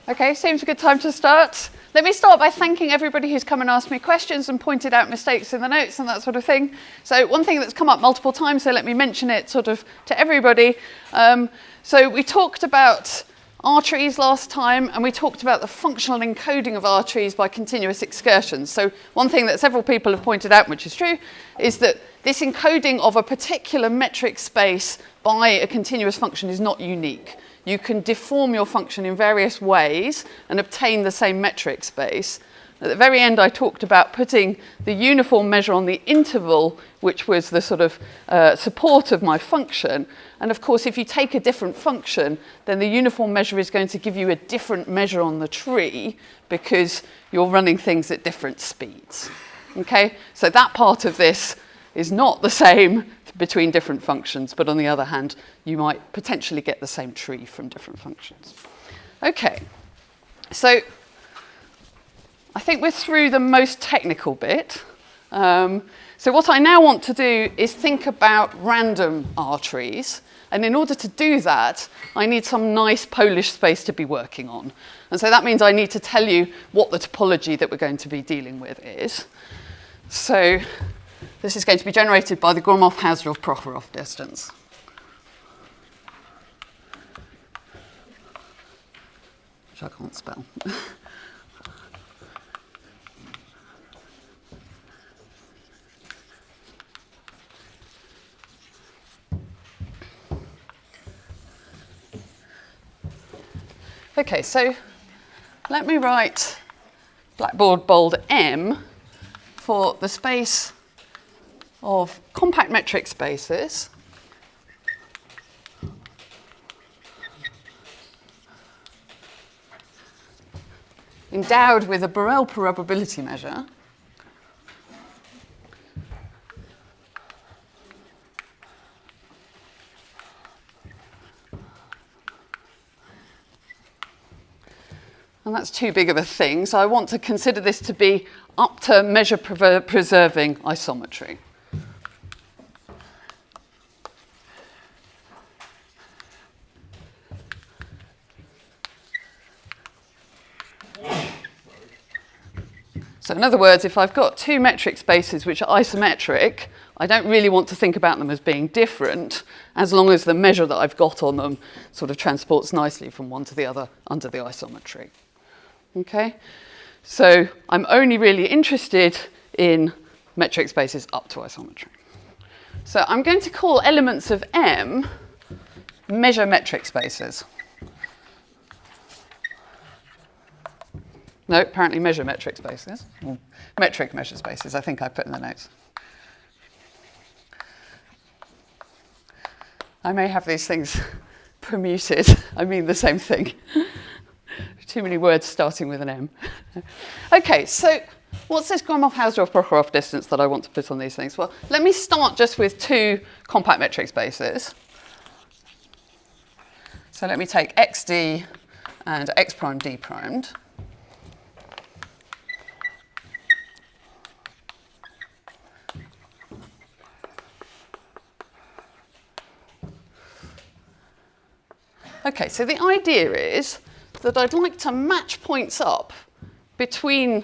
Okay, seems a good time to start. Let me start by thanking everybody who's come and asked me questions and pointed out mistakes in the notes and that sort of thing. So one thing that's come up multiple times, so let me mention it sort of to everybody. So we talked about R trees last time, and we talked about the functional encoding of R trees by continuous excursions. So one thing that several people have pointed out, which is true, is that this encoding of a particular metric space by a continuous function is not unique. You can deform your function in various ways and obtain the same metric space. At the very end, I talked about putting the uniform measure on the interval, which was the sort of support of my function. And of course, if you take a different function, then the uniform measure is going to give you a different measure on the tree because you're running things at different speeds. Okay? So that part of this is not the same between different functions, but on the other hand, you might potentially get the same tree from different functions. Okay, so I think we're through the most technical bit. So what I now want to do is think about random R trees. And in order to do that, I need some nice Polish space to be working on. And so that means I need to tell you what the topology that we're going to be dealing with is. So this is going to be generated by the Gromov-Hausdorff-Prokhorov distance. Which I can't spell. Okay, so let me write Blackboard bold M for the space of compact metric spaces endowed with a Borel probability measure and that's too big of a thing, so I want to consider this to be up to measure preserving isometry. So in other words, if I've got two metric spaces which are isometric, I don't really want to think about them as being different, as long as the measure that I've got on them sort of transports nicely from one to the other under the isometry. Okay? So I'm only really interested in metric spaces up to isometry. So I'm going to call elements of M measure metric spaces. No, apparently measure metric spaces. Metric measure spaces, I think I put in the notes. I may have these things permuted. I mean the same thing. Too many words starting with an M. Okay, so what's this Gromov-Hausdorff-Prokhorov distance that I want to put on these things? Well, let me start just with two compact metric spaces. So let me take xd and x prime d primed. Okay, so the idea is that I'd like to match points up between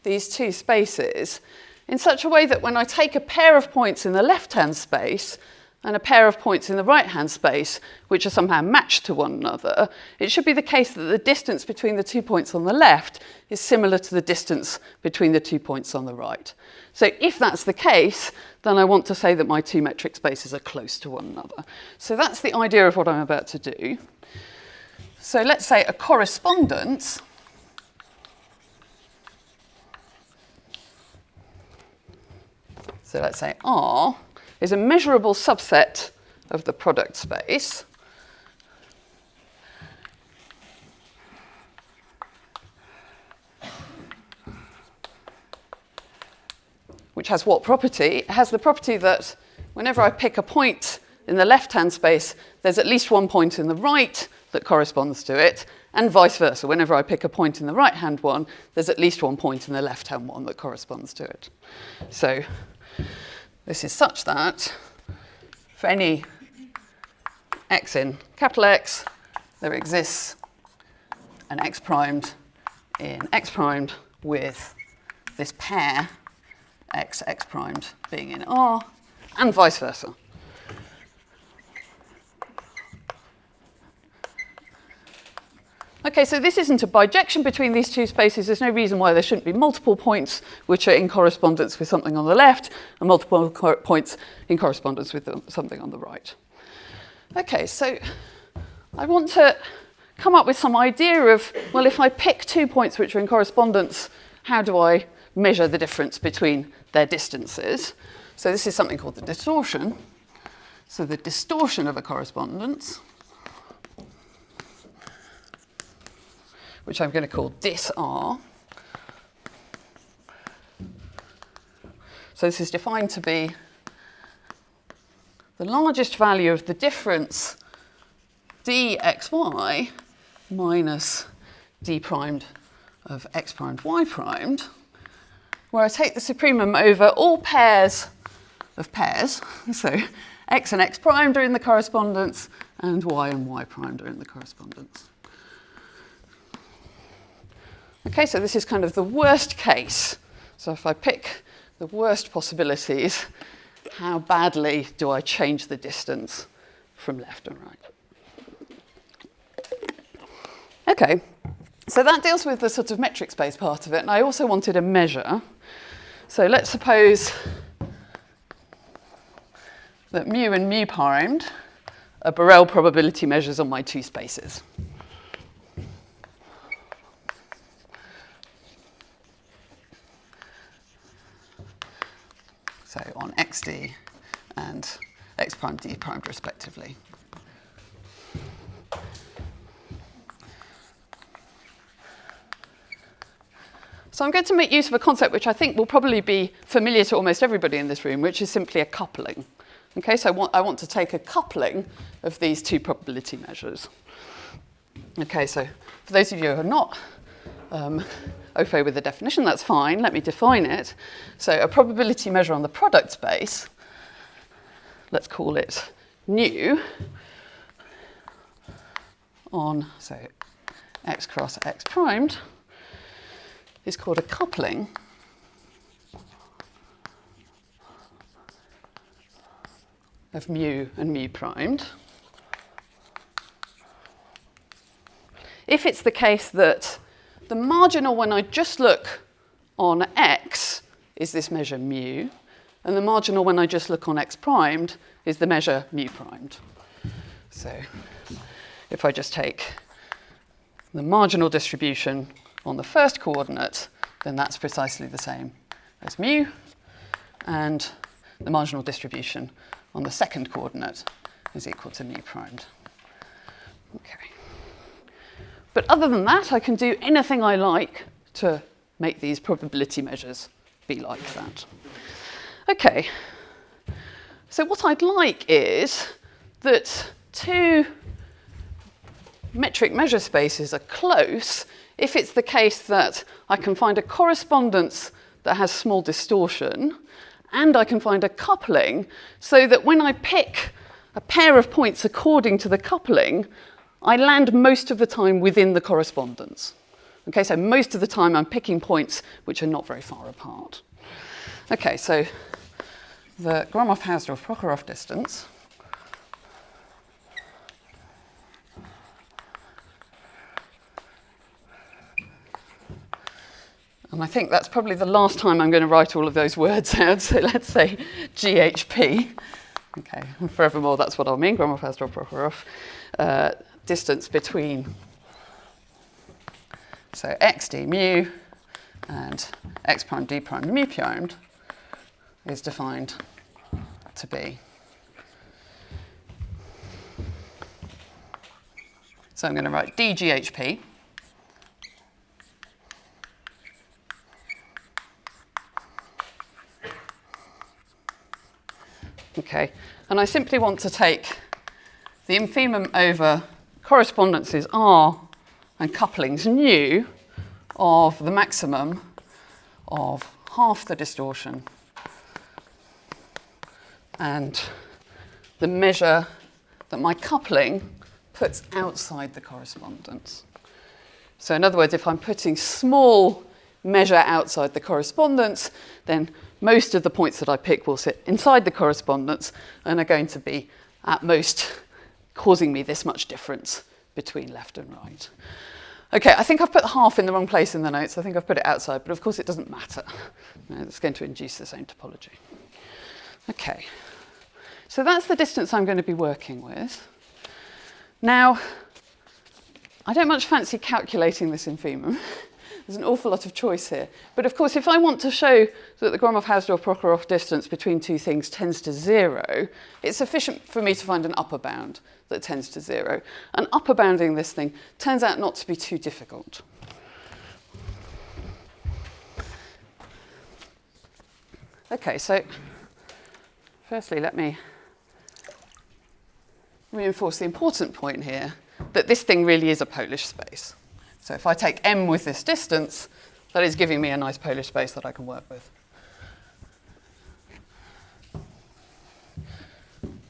these two spaces in such a way that when I take a pair of points in the left-hand space and a pair of points in the right-hand space, which are somehow matched to one another, it should be the case that the distance between the 2 points on the left is similar to the distance between the 2 points on the right. So if that's the case, then I want to say that my two metric spaces are close to one another. So that's the idea of what I'm about to do. So let's say a correspondence so let's say R is a measurable subset of the product space which has what property? It has the property that whenever I pick a point in the left-hand space, there's at least one point in the right that corresponds to it, and vice versa. Whenever I pick a point in the right-hand one, there's at least one point in the left-hand one that corresponds to it. So this is such that for any x in capital X, there exists and x primed in x primed with this pair x primed being in R, and vice versa. Okay, so this isn't a bijection between these two spaces. There's no reason why there shouldn't be multiple points which are in correspondence with something on the left and multiple points in correspondence with something on the right. Okay, so I want to come up with some idea of, well, if I pick 2 points which are in correspondence, how do I measure the difference between their distances? So this is something called the distortion. So the distortion of a correspondence, which I'm going to call dis R. So this is defined to be the largest value of the difference dxy minus d primed of x primed y primed, where I take the supremum over all pairs of pairs. So x and x primed are in the correspondence, and y and y primed are in the correspondence. Okay, so this is kind of the worst case. So if I pick the worst possibilities, how badly do I change the distance from left and right? Okay, so that deals with the sort of metric space part of it, and I also wanted a measure. So let's suppose that mu and mu primed are Borel probability measures on my two spaces. So on xd and x prime d primed respectively. So I'm going to make use of a concept which I think will probably be familiar to almost everybody in this room, which is simply a coupling. Okay, so I want to take a coupling of these two probability measures. Okay, so for those of you who are not au fait with the definition, that's fine. Let me define it. So a probability measure on the product space, let's call it nu, on, so x cross x primed, is called a coupling of mu and mu primed if it's the case that the marginal when I just look on x is this measure mu, and the marginal when I just look on x primed is the measure mu primed. So if I just take the marginal distribution on the first coordinate, then that's precisely the same as mu, and the marginal distribution on the second coordinate is equal to mu primed. Okay. But other than that, I can do anything I like to make these probability measures be like that. Okay, so what I'd like is that two metric measure spaces are close if it's the case that I can find a correspondence that has small distortion, and I can find a coupling so that when I pick a pair of points according to the coupling, I land most of the time within the correspondence. Okay, so most of the time I'm picking points which are not very far apart. Okay, so the Gromov-Hausdorff-Prokhorov distance and I think that's probably the last time I'm going to write all of those words out, so let's say GHP. Okay, and forevermore that's what I'll mean, Gromov-Hausdorff-Prokhorov. Distance between, so x d mu and x prime d prime mu primed is defined to be. So I'm going to write dGHP. Okay, and I simply want to take the infimum over correspondences R and couplings nu of the maximum of half the distortion and the measure that my coupling puts outside the correspondence. So in other words, if I'm putting small measure outside the correspondence, then most of the points that I pick will sit inside the correspondence and are going to be, at most, causing me this much difference between left and right. Okay, I think I've put the half in the wrong place in the notes. I think I've put it outside, but of course it doesn't matter. It's going to induce the same topology. Okay, so that's the distance I'm going to be working with. Now, I don't much fancy calculating this in Feynman. There's an awful lot of choice here. But of course, if I want to show that the Gromov-Hausdorff-Prokhorov distance between two things tends to 0, it's sufficient for me to find an upper bound that tends to 0. And upper bounding this thing turns out not to be too difficult. Okay, so firstly, let me reinforce the important point here, that this thing really is a Polish space. So if I take M with this distance, that is giving me a nice Polish space that I can work with.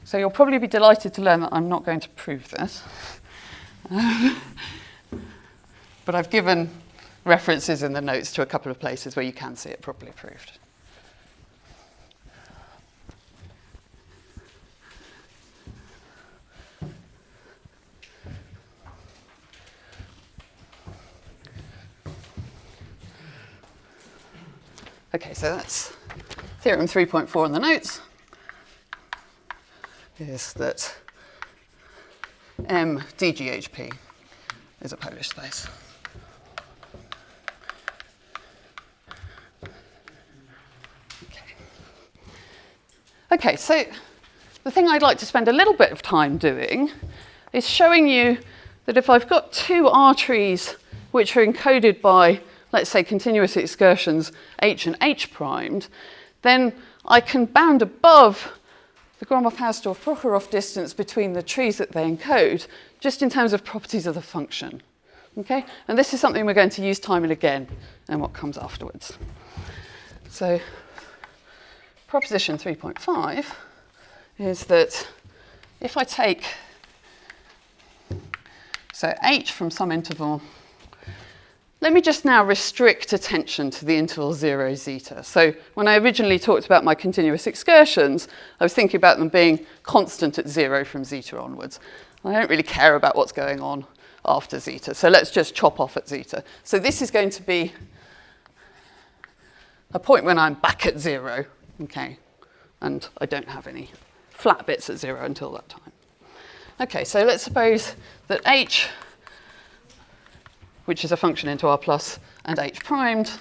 So you'll probably be delighted to learn that I'm not going to prove this. But I've given references in the notes to a couple of places where you can see it properly proved. Okay, so that's theorem 3.4 in the notes, is that M dGHP is a Polish space. Okay, so the thing I'd like to spend a little bit of time doing is showing you that if I've got two R trees which are encoded by, let's say, continuous excursions H and H primed, then I can bound above the Gromov-Hausdorff-Prokhorov distance between the trees that they encode, just in terms of properties of the function. Okay? And this is something we're going to use time and again in what comes afterwards. So proposition 3.5 is that if I take, so H from some interval, let me just now restrict attention to the interval 0, zeta. So when I originally talked about my continuous excursions, I was thinking about them being constant at 0 from zeta onwards. I don't really care about what's going on after zeta, so let's just chop off at zeta. So this is going to be a point when I'm back at 0, okay, and I don't have any flat bits at 0 until that time. Okay, so let's suppose that H, which is a function into R plus, and H primed,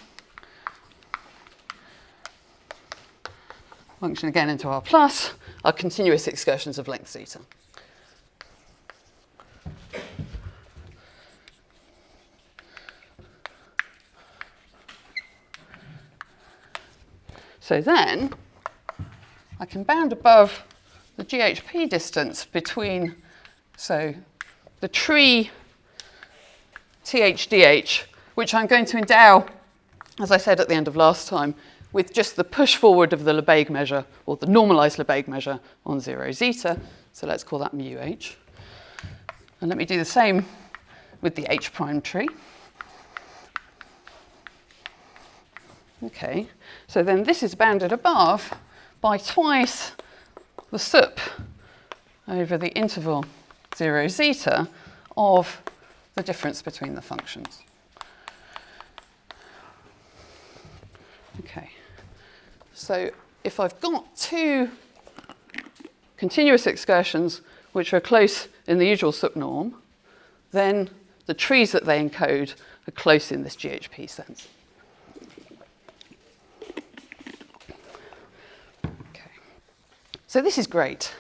function again into R plus, are continuous excursions of length zeta. So then I can bound above the GHP distance between, so the tree THDH, which I'm going to endow, as I said at the end of last time, with just the push forward of the Lebesgue measure, or the normalized Lebesgue measure on 0 zeta. So let's call that mu h. And let me do the same with the H prime tree. Okay, so then this is bounded above by twice the sup over the interval 0 zeta of the difference between the functions. Okay, so if I've got two continuous excursions which are close in the usual subnorm, then the trees that they encode are close in this GHP sense. Okay, so this is great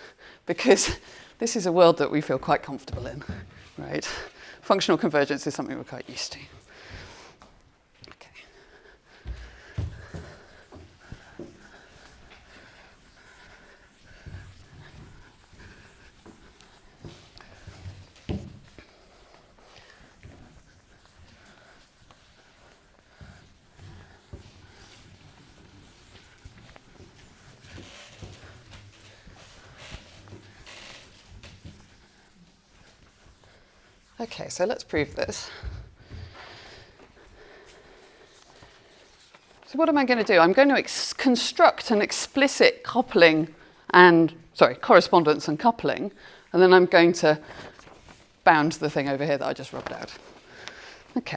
because this is a world that we feel quite comfortable in, right? Functional convergence is something we're quite used to. Okay. Okay, so let's prove this. So what am I going to do? I'm going to construct an explicit correspondence and coupling, and then I'm going to bound the thing over here that I just rubbed out. Okay.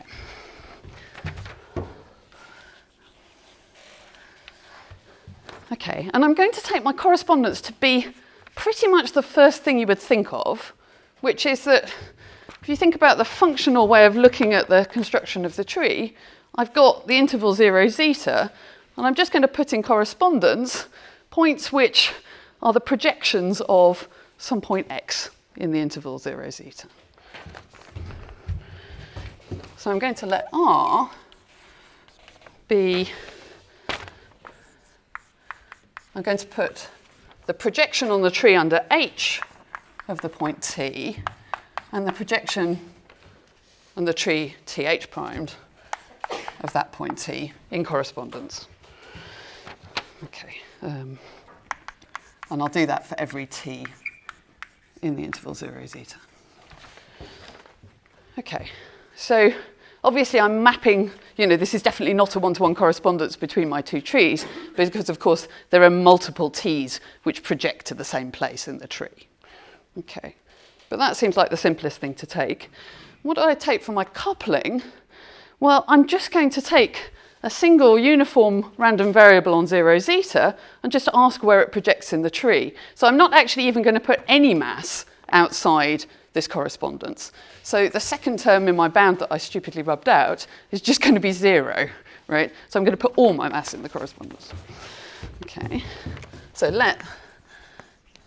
Okay, and I'm going to take my correspondence to be pretty much the first thing you would think of, which is that if you think about the functional way of looking at the construction of the tree, I've got the interval 0, zeta, and I'm just going to put in correspondence points which are the projections of some point x in the interval 0, zeta. So I'm going to let R be, I'm going to put the projection on the tree under H of the point T and the projection on the tree TH primed of that point T in correspondence. Okay, and I'll do that for every T in the interval 0, zeta. Okay, so obviously I'm mapping, this is definitely not a one-to-one correspondence between my two trees, because of course there are multiple T's which project to the same place in the tree. Okay, but that seems like the simplest thing to take. What do I take for my coupling? Well, I'm just going to take a single uniform random variable on 0, zeta and just ask where it projects in the tree. So I'm not actually even going to put any mass outside this correspondence. So the second term in my bound that I stupidly rubbed out is just going to be 0, right? So I'm going to put all my mass in the correspondence. Okay, so let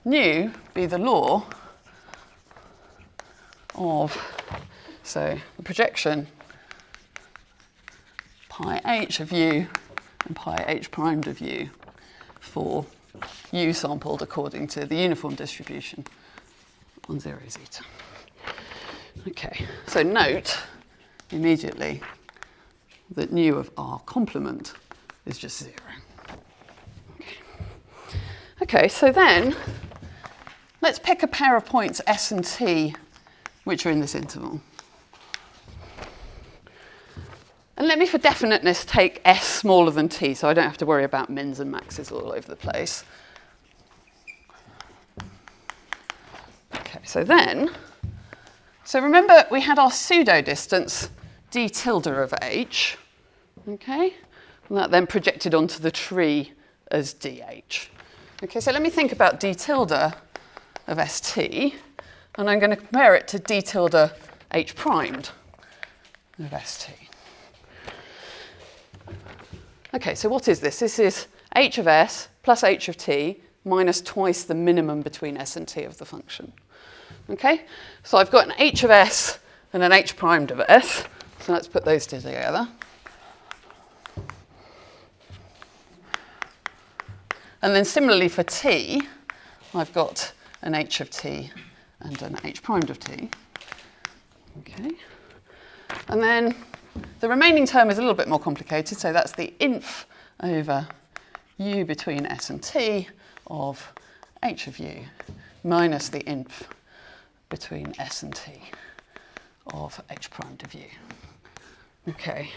nu be the law of, so the projection pi h of u and pi h primed of u for u sampled according to the uniform distribution on 0, zeta. Okay, so note immediately that nu of R complement is just 0. Okay, so then let's pick a pair of points S and T which are in this interval. And let me, for definiteness, take S smaller than T, so I don't have to worry about mins and maxes all over the place. Okay, so remember we had our pseudo distance d tilde of h, okay? And that then projected onto the tree as dh. Okay, so let me think about d tilde of st, and I'm going to compare it to d tilde h primed of st. Okay, so what is this? This is h of s plus h of t minus twice the minimum between s and t of the function. Okay, so I've got an h of s and an h primed of s. So let's put those two together. And then similarly for t, I've got an h of t and an h primed of t. Okay, and then the remaining term is a little bit more complicated, so that's the inf over u between s and t of h of u minus the inf between s and t of h primed of u. Okay,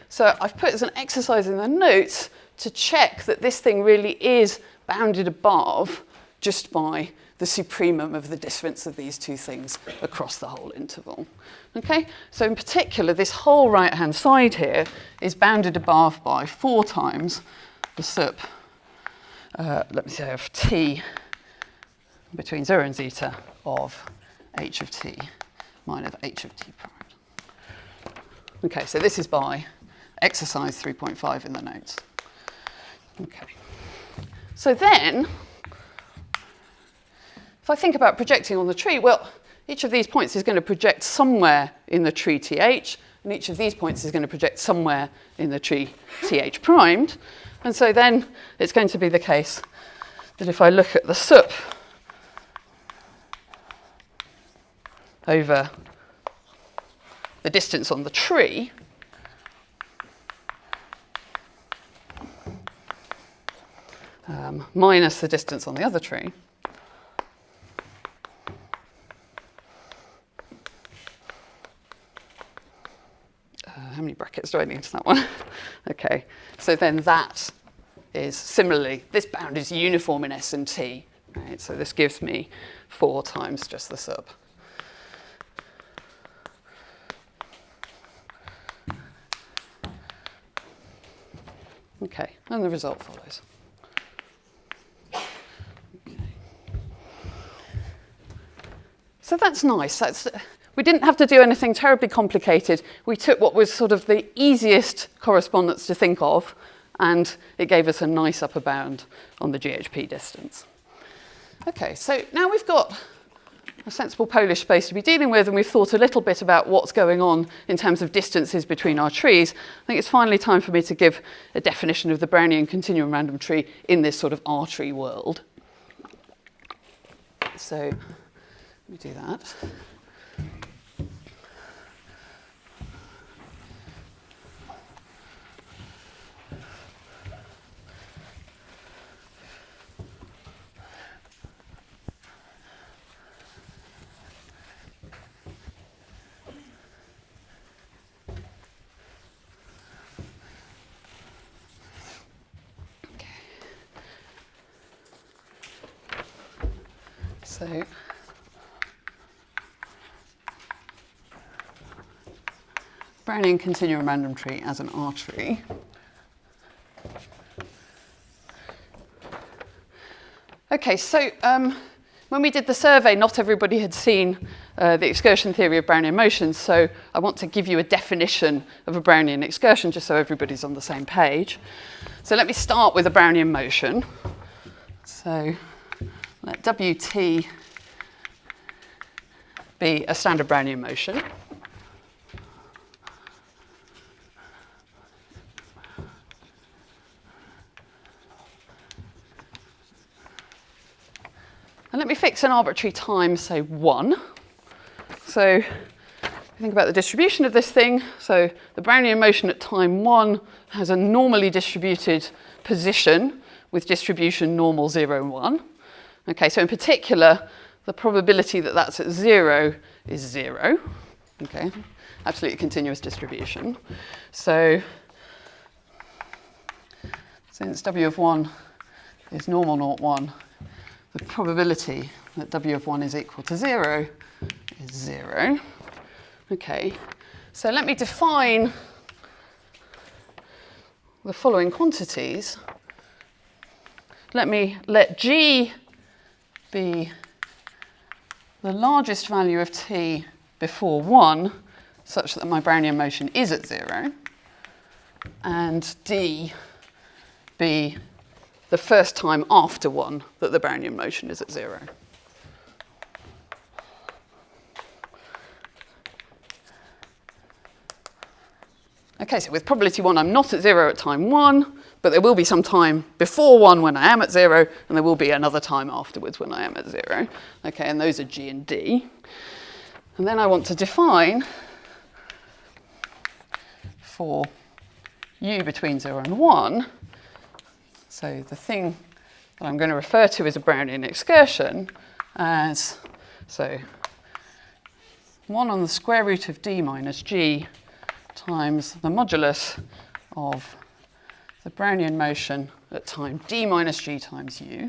so I've put as an exercise in the notes to check that this thing really is bounded above just by the supremum of the difference of these two things across the whole interval. Okay, so in particular, this whole right-hand side here is bounded above by 4 times the sup, let me say, of t between 0 and zeta of h of t minus h of t prime. Okay, so this is by exercise 3.5 in the notes. Okay, so then, if I think about projecting on the tree, well, each of these points is going to project somewhere in the tree th, and each of these points is going to project somewhere in the tree th primed. And so then it's going to be the case that if I look at the sup over the distance on the tree, minus the distance on the other tree, how many brackets do I need to that one? Okay, so then that is similarly, this bound is uniform in S and T, right? So this gives me 4 times just the sub. Okay, and the result follows. Okay. So that's nice. We didn't have to do anything terribly complicated. We took what was sort of the easiest correspondence to think of, and it gave us a nice upper bound on the GHP distance. Okay, so now we've got a sensible Polish space to be dealing with, and we've thought a little bit about what's going on in terms of distances between our trees. I think it's finally time for me to give a definition of the Brownian continuum random tree in this sort of R-tree world. So let me do that. So Brownian continuum random tree as an R tree. Okay, so when we did the survey, not everybody had seen the excursion theory of Brownian motions, so I want to give you a definition of a Brownian excursion just so everybody's on the same page. So let me start with a Brownian motion. So let Wt be a standard Brownian motion. And let me fix an arbitrary time, say 1. So think about the distribution of this thing. So the Brownian motion at time 1 has a normally distributed position with distribution normal 0, 1. Okay, so in particular, the probability that that's at 0 is 0. Okay, absolutely continuous distribution. So since W of 1 is normal 0, 1, the probability that W of 1 is equal to 0 is 0. Okay, so let me define the following quantities. Let G be the largest value of t before 1, such that my Brownian motion is at 0, and D be the first time after 1 that the Brownian motion is at 0. Okay, so with probability 1, I'm not at 0 at time 1, but there will be some time before 1 when I am at 0, and there will be another time afterwards when I am at 0. Okay, and those are G and D. And then I want to define for U between 0 and 1. So the thing that I'm going to refer to as a Brownian excursion as, so 1 on the square root of D minus G times the modulus of the Brownian motion at time D minus G times U.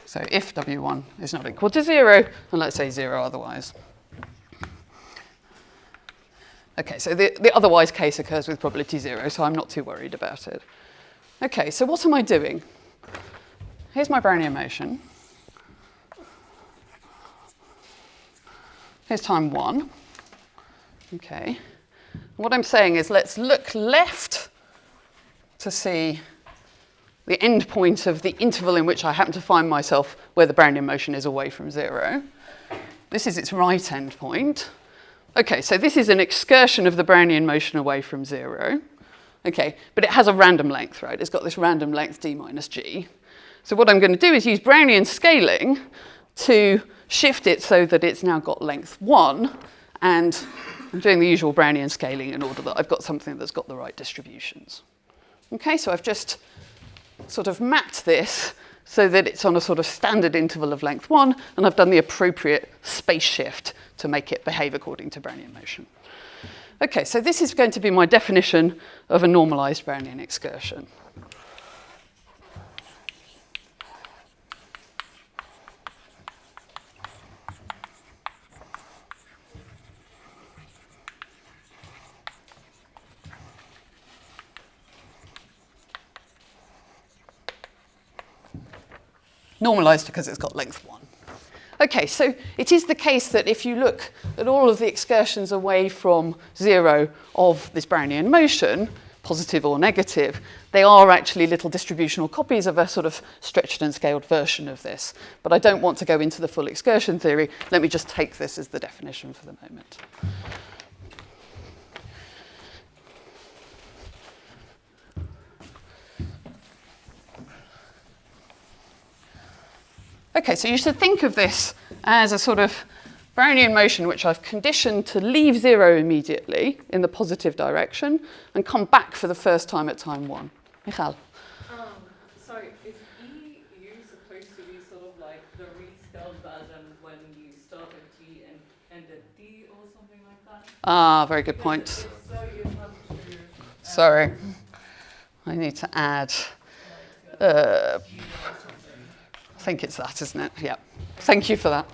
So if W1 is not equal to 0, and let's say 0 otherwise. Okay, so the otherwise case occurs with probability 0, so I'm not too worried about it. Okay, so what am I doing? Here's my Brownian motion. Here's time 1. Okay. What I'm saying is let's look left to see the end point of the interval in which I happen to find myself where the Brownian motion is away from 0. This is its right end point. Okay, so this is an excursion of the Brownian motion away from 0. Okay, but it has a random length, right? It's got this random length D minus G. So what I'm going to do is use Brownian scaling to shift it so that it's now got length 1, and I'm doing the usual Brownian scaling in order that I've got something that's got the right distributions. Okay, so I've just sort of mapped this so that it's on a sort of standard interval of length 1, and I've done the appropriate space shift to make it behave according to Brownian motion. Okay, so this is going to be my definition of a normalized Brownian excursion. Normalized because it's got length 1. Okay, so it is the case that if you look at all of the excursions away from 0 of this Brownian motion, positive or negative, they are actually little distributional copies of a sort of stretched and scaled version of this. But I don't want to go into the full excursion theory. Let me just take this as the definition for the moment. Okay, so you should think of this as a sort of Brownian motion which I've conditioned to leave 0 immediately in the positive direction and come back for the first time at time 1. Michal? Sorry, is EU supposed to be sort of like the rescaled version when you start at T and end at D or something like that? Ah, very good point. So you have to... Sorry. I need to add... I think it's that, isn't it? Yeah. Thank you for that.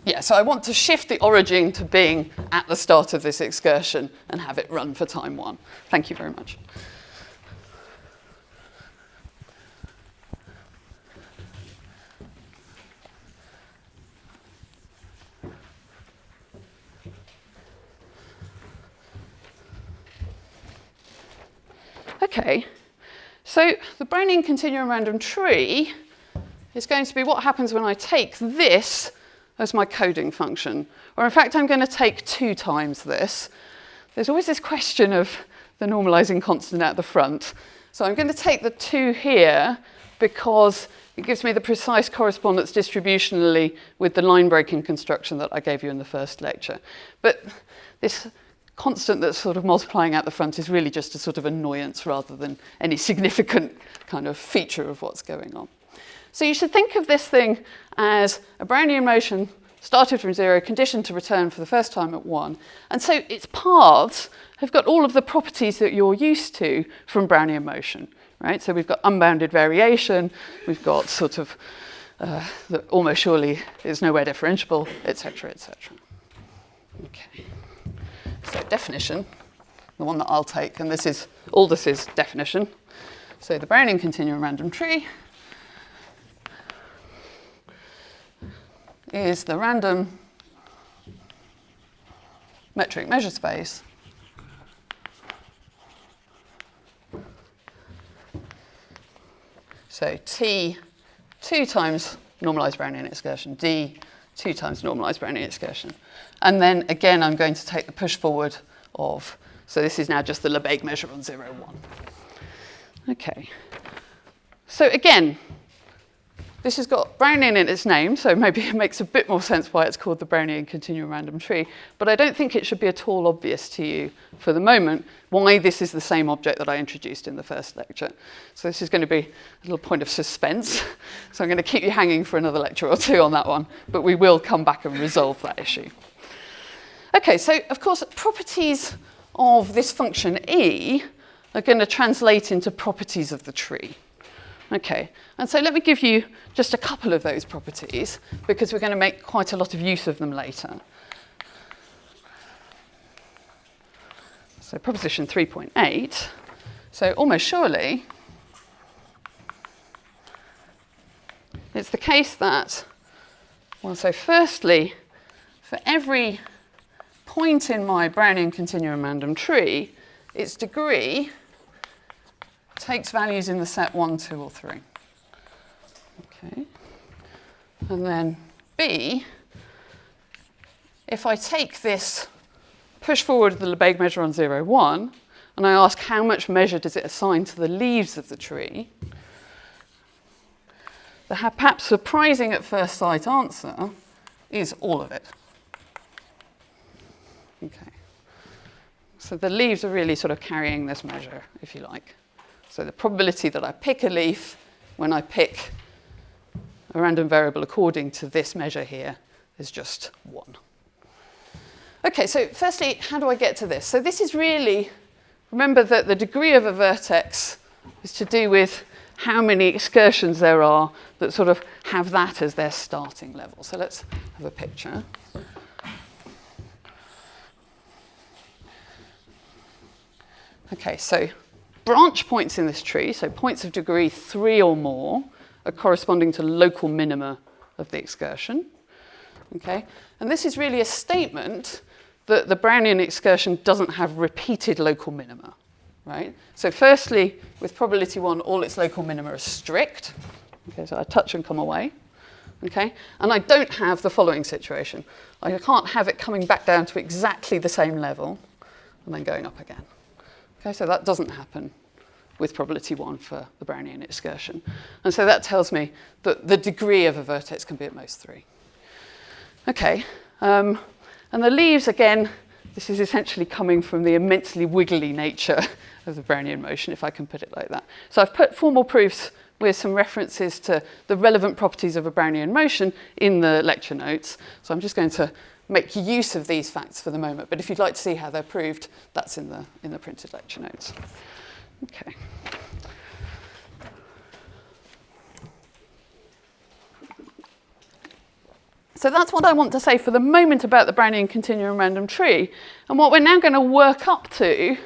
Yeah, so I want to shift the origin to being at the start of this excursion and have it run for time 1. Thank you very much. Okay. So the Brownian continuum random tree is going to be what happens when I take this as my coding function. Or in fact, I'm going to take 2 times this. There's always this question of the normalizing constant at the front. So I'm going to take the 2 here because it gives me the precise correspondence distributionally with the line breaking construction that I gave you in the first lecture. But this constant that's sort of multiplying out the front is really just a sort of annoyance rather than any significant kind of feature of what's going on. So you should think of this thing as a Brownian motion started from 0, conditioned to return for the first time at 1. And so its paths have got all of the properties that you're used to from Brownian motion, right? So we've got unbounded variation, we've got sort of that almost surely is nowhere differentiable, etc., etc. Okay. So definition, the one that I'll take, and this is, all this is definition. So the Brownian continuum random tree is the random metric measure space so T 2 times normalized Brownian excursion, D 2 times normalized Brownian excursion. And then again, I'm going to take the push forward of, so this is now just the Lebesgue measure on 0, 1. Okay. So again, this has got Brownian in its name, so maybe it makes a bit more sense why it's called the Brownian continuum random tree, but I don't think it should be at all obvious to you for the moment why this is the same object that I introduced in the first lecture. So this is going to be a little point of suspense, so I'm going to keep you hanging for another lecture or 2 on that one, but we will come back and resolve that issue. Okay, so of course properties of this function E are going to translate into properties of the tree. Okay, and so let me give you just a couple of those properties because we're going to make quite a lot of use of them later. So proposition 3.8, so almost surely it's the case that, well, so firstly, for every point in my Brownian continuum random tree, its degree takes values in the set 1, 2, or 3. Okay. And then B, if I take this push forward of the Lebesgue measure on 0, 1, and I ask how much measure does it assign to the leaves of the tree, the perhaps surprising at first sight answer is all of it. Okay. So the leaves are really sort of carrying this measure, if you like. So the probability that I pick a leaf when I pick a random variable according to this measure here is just 1. Okay, so firstly, how do I get to this? So this is really, remember that the degree of a vertex is to do with how many excursions there are that sort of have that as their starting level. So let's have a picture. Okay, so branch points in this tree, so points of degree 3 or more, are corresponding to local minima of the excursion. Okay, and this is really a statement that the Brownian excursion doesn't have repeated local minima, right? So firstly, with probability 1, all its local minima are strict. Okay, so I touch and come away. Okay, and I don't have the following situation. I can't have it coming back down to exactly the same level and then going up again. Okay, so that doesn't happen with probability 1 for the Brownian excursion. And so that tells me that the degree of a vertex can be at most 3. Okay, and the leaves, again, this is essentially coming from the immensely wiggly nature of the Brownian motion, if I can put it like that. So I've put formal proofs with some references to the relevant properties of a Brownian motion in the lecture notes. So I'm just going to make use of these facts for the moment. But if you'd like to see how they're proved, that's in the printed lecture notes. Okay. So that's what I want to say for the moment about the Brownian continuum random tree. And what we're now going to work up to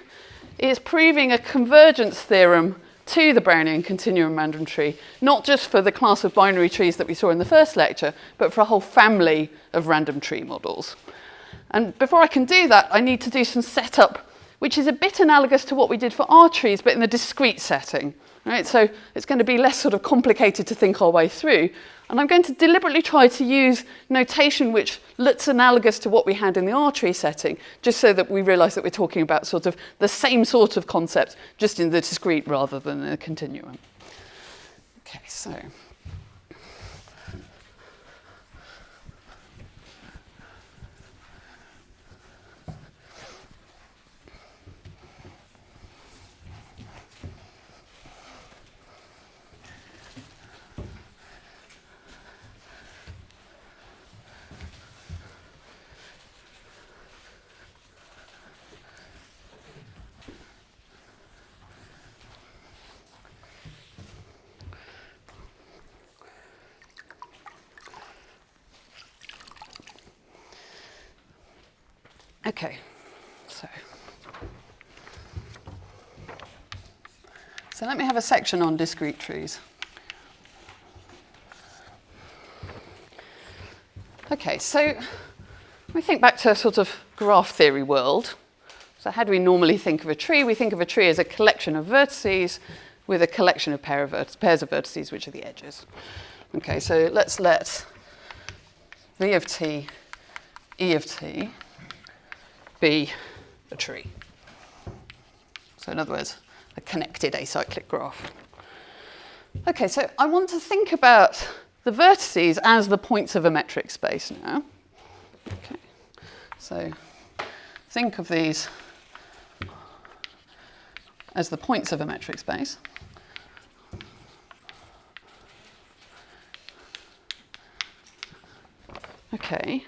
is proving a convergence theorem to the Brownian continuum random tree, not just for the class of binary trees that we saw in the first lecture, but for a whole family of random tree models. And before I can do that, I need to do some setup, which is a bit analogous to what we did for R trees, but in the discrete setting. Right? So it's going to be less sort of complicated to think our way through. And I'm going to deliberately try to use notation which looks analogous to what we had in the R tree setting, just so that we realise that we're talking about sort of the same sort of concept, just in the discrete rather than in the continuum. Okay, so. Okay, so let me have a section on discrete trees. Okay, so we think back to a sort of graph theory world. So how do we normally think of a tree? We think of a tree as a collection of vertices with a collection of pairs of vertices, which are the edges. Okay, so let's let V of t, E of t be a tree. So in other words, a connected acyclic graph. Okay, so I want to think about the vertices as the points of a metric space now. Okay, so think of these as the points of a metric space. Okay.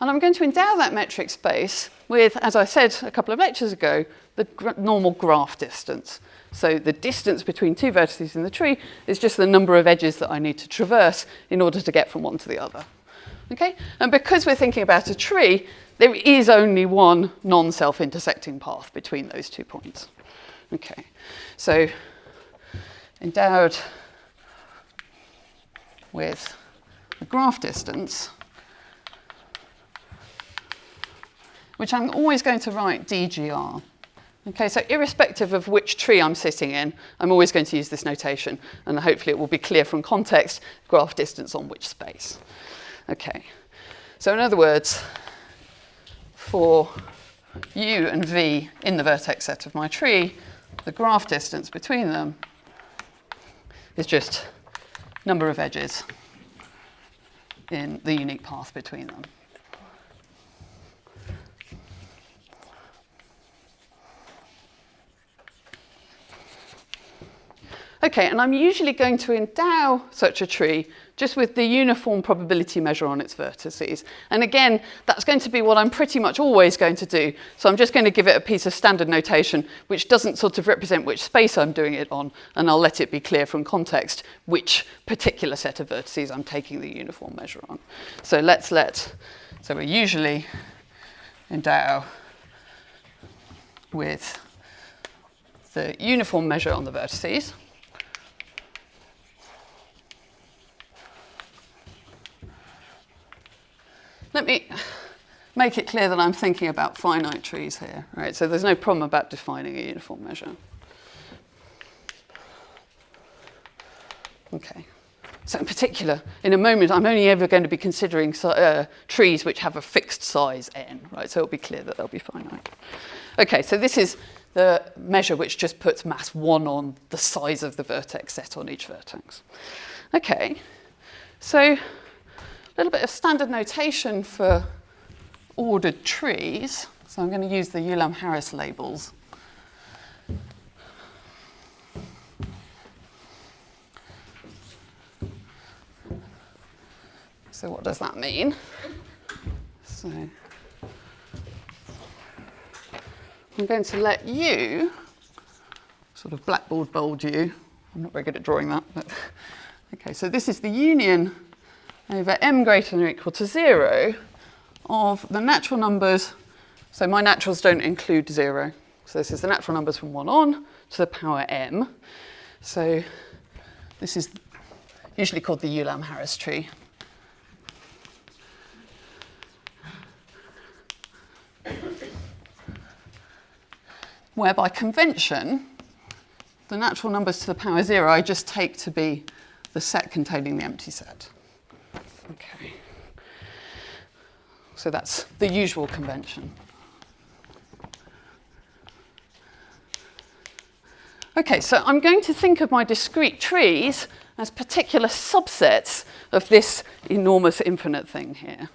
And I'm going to endow that metric space with, as I said a couple of lectures ago, the normal graph distance. So the distance between two vertices in the tree is just the number of edges that I need to traverse in order to get from one to the other. Okay? And because we're thinking about a tree, there is only one non-self-intersecting path between those 2 points. Okay, so endowed with the graph distance, which I'm always going to write dgr. Okay, so irrespective of which tree I'm sitting in, I'm always going to use this notation, and hopefully it will be clear from context, graph distance on which space. Okay, so in other words, for u and v in the vertex set of my tree, the graph distance between them is just number of edges in the unique path between them. Okay, and I'm usually going to endow such a tree just with the uniform probability measure on its vertices. And again, that's going to be what I'm pretty much always going to do. So I'm just going to give it a piece of standard notation which doesn't sort of represent which space I'm doing it on, and I'll let it be clear from context which particular set of vertices I'm taking the uniform measure on. So so we usually endow with the uniform measure on the vertices. Let me make it clear that I'm thinking about finite trees here, right? So there's no problem about defining a uniform measure. Okay. So in particular, in a moment, I'm only ever going to be considering trees which have a fixed size n, right? So it'll be clear that they'll be finite. Okay, so this is the measure which just puts mass 1 on the size of the vertex set on each vertex. Okay, so a little bit of standard notation for ordered trees. So I'm going to use the Ulam-Harris labels. So what does that mean? So I'm going to let you, sort of blackboard bold you. I'm not very good at drawing that, but okay, so this is the union over m greater than or equal to 0 of the natural numbers. So my naturals don't include 0. So this is the natural numbers from 1 on to the power m. So this is usually called the Ulam-Harris tree. Where by convention, the natural numbers to the power 0 I just take to be the set containing the empty set. Okay. So that's the usual convention. Okay, so I'm going to think of my discrete trees as particular subsets of this enormous infinite thing here.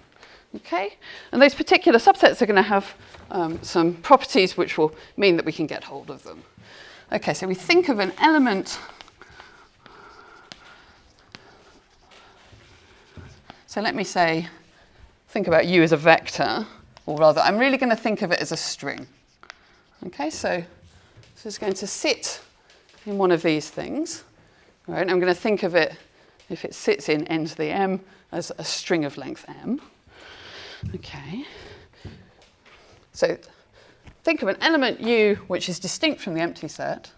Okay? And those particular subsets are going to have some properties which will mean that we can get hold of them. Okay, so we think of an element. So let me say, think about U as a vector, or rather, I'm really going to think of it as a string. Okay, so this is going to sit in one of these things. Right? And I'm going to think of it, if it sits in n to the m, as a string of length m. Okay. So think of an element U which is distinct from the empty set.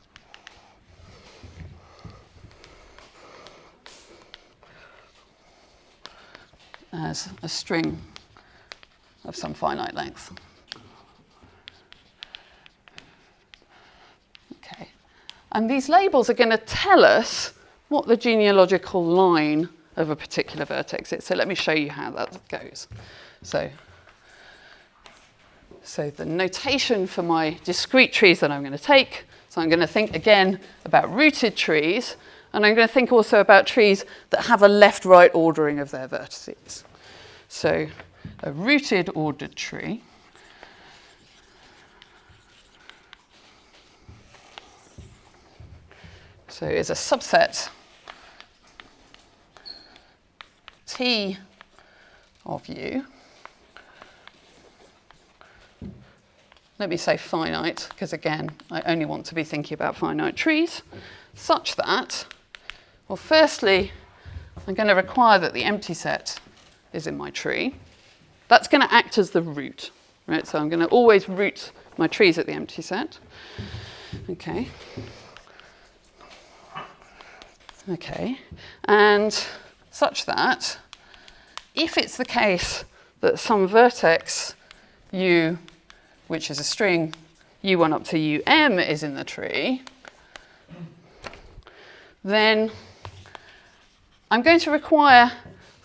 As a string of some finite length. Okay. And these labels are going to tell us what the genealogical line of a particular vertex is. So let me show you how that goes. So the notation for my discrete trees that I'm going to take, so I'm going to think again about rooted trees, and I'm going to think also about trees that have a left-right ordering of their vertices. So a rooted ordered tree is a subset T of U. Let me say finite, because again, I only want to be thinking about finite trees, such that, well, firstly, I'm going to require that the empty set is in my tree. That's going to act as the root, right? So I'm going to always root my trees at the empty set. Okay. Okay. And such that if it's the case that some vertex U, which is a string U1 up to UM, is in the tree, then I'm going to require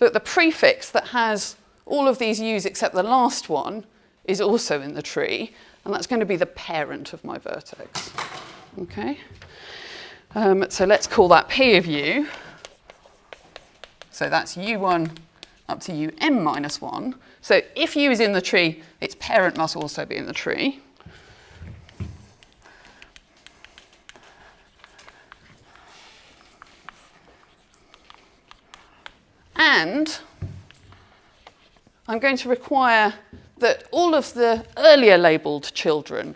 that the prefix that has all of these U's except the last one is also in the tree, and that's going to be the parent of my vertex. Okay? So let's call that P of U. So that's U1 up to UM minus 1. So if U is in the tree, its parent must also be in the tree. And I'm going to require that all of the earlier labelled children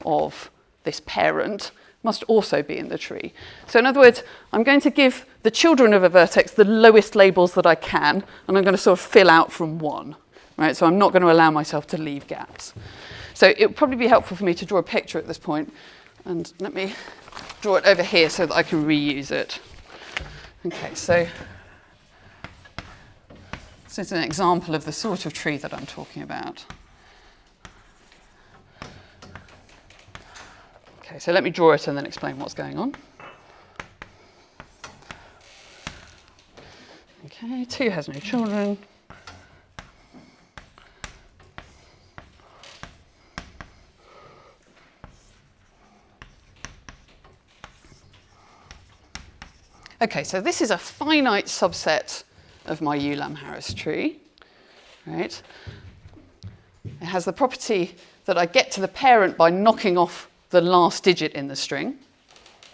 of this parent must also be in the tree. So in other words, I'm going to give the children of a vertex the lowest labels that I can, and I'm going to sort of fill out from 1. Right? So I'm not going to allow myself to leave gaps. So it would probably be helpful for me to draw a picture at this point. And let me draw it over here so that I can reuse it. Okay, so this is an example of the sort of tree that I'm talking about. Okay, so let me draw it and then explain what's going on. Okay, 2 has no children. Okay, so this is a finite subset of my Ulam-Harris tree, right? It has the property that I get to the parent by knocking off the last digit in the string,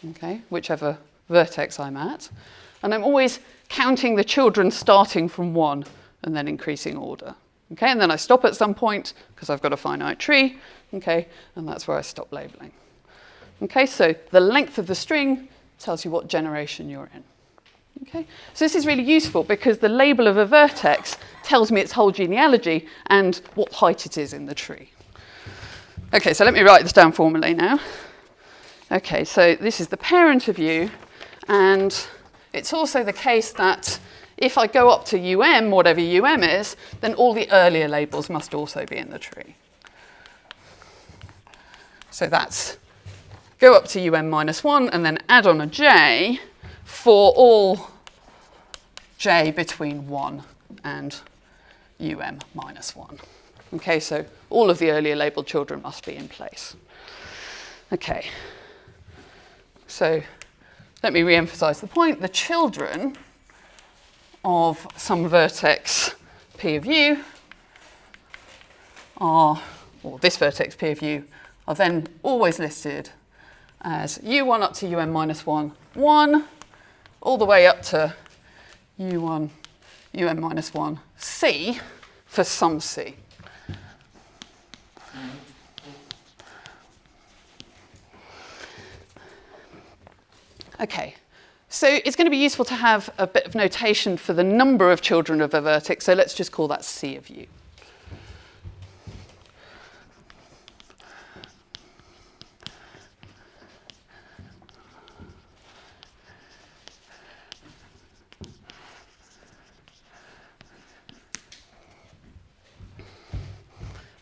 okay, whichever vertex I'm at. And I'm always counting the children starting from 1 and then increasing order. Okay, and then I stop at some point because I've got a finite tree, okay, and that's where I stop labeling. Okay, so the length of the string tells you what generation you're in. Okay, so this is really useful because the label of a vertex tells me its whole genealogy and what height it is in the tree. Okay, so let me write this down formally now. Okay, so this is the parent of U, and it's also the case that if I go up to UM, whatever UM is, then all the earlier labels must also be in the tree. So that's go up to UM minus 1 and then add on a J for all J between 1 and UM minus 1. Okay, so all of the earlier labelled children must be in place. Okay, so let me re-emphasise the point. The children of some vertex P of U are, or this vertex P of U, are then always listed as U1 up to UM minus 1, 1, all the way up to U1, UM minus 1, C for some C. Okay, so it's going to be useful to have a bit of notation for the number of children of a vertex, so let's just call that C of U.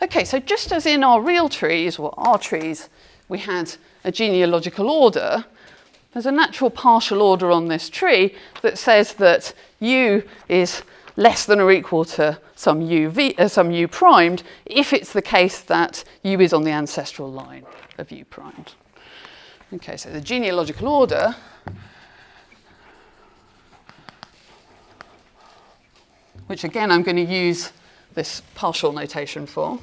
Okay, so just as in our real trees, or our trees, we had a genealogical order, there's a natural partial order on this tree that says that U is less than or equal to some U primed if it's the case that U is on the ancestral line of U primed. Okay, so the genealogical order which again I'm going to use this partial notation for.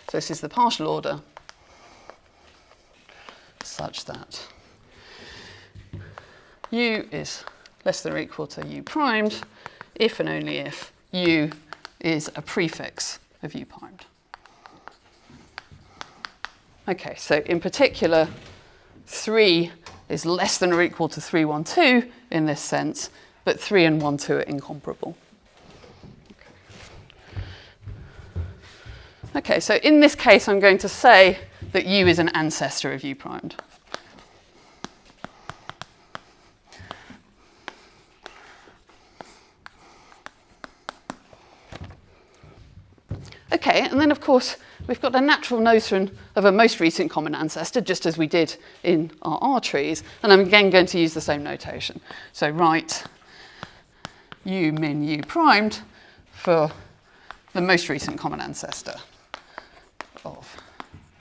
So this is the partial order such that U is less than or equal to U primed if and only if U is a prefix of U primed. Okay, so in particular, 3 is less than or equal to 3, 1, 2 in this sense, but 3 and 1, 2 are incomparable. Okay, so in this case, I'm going to say that U is an ancestor of U primed. Okay, and then of course, we've got a natural notion of a most recent common ancestor, just as we did in our R trees, and I'm again going to use the same notation. So write U min U primed for the most recent common ancestor of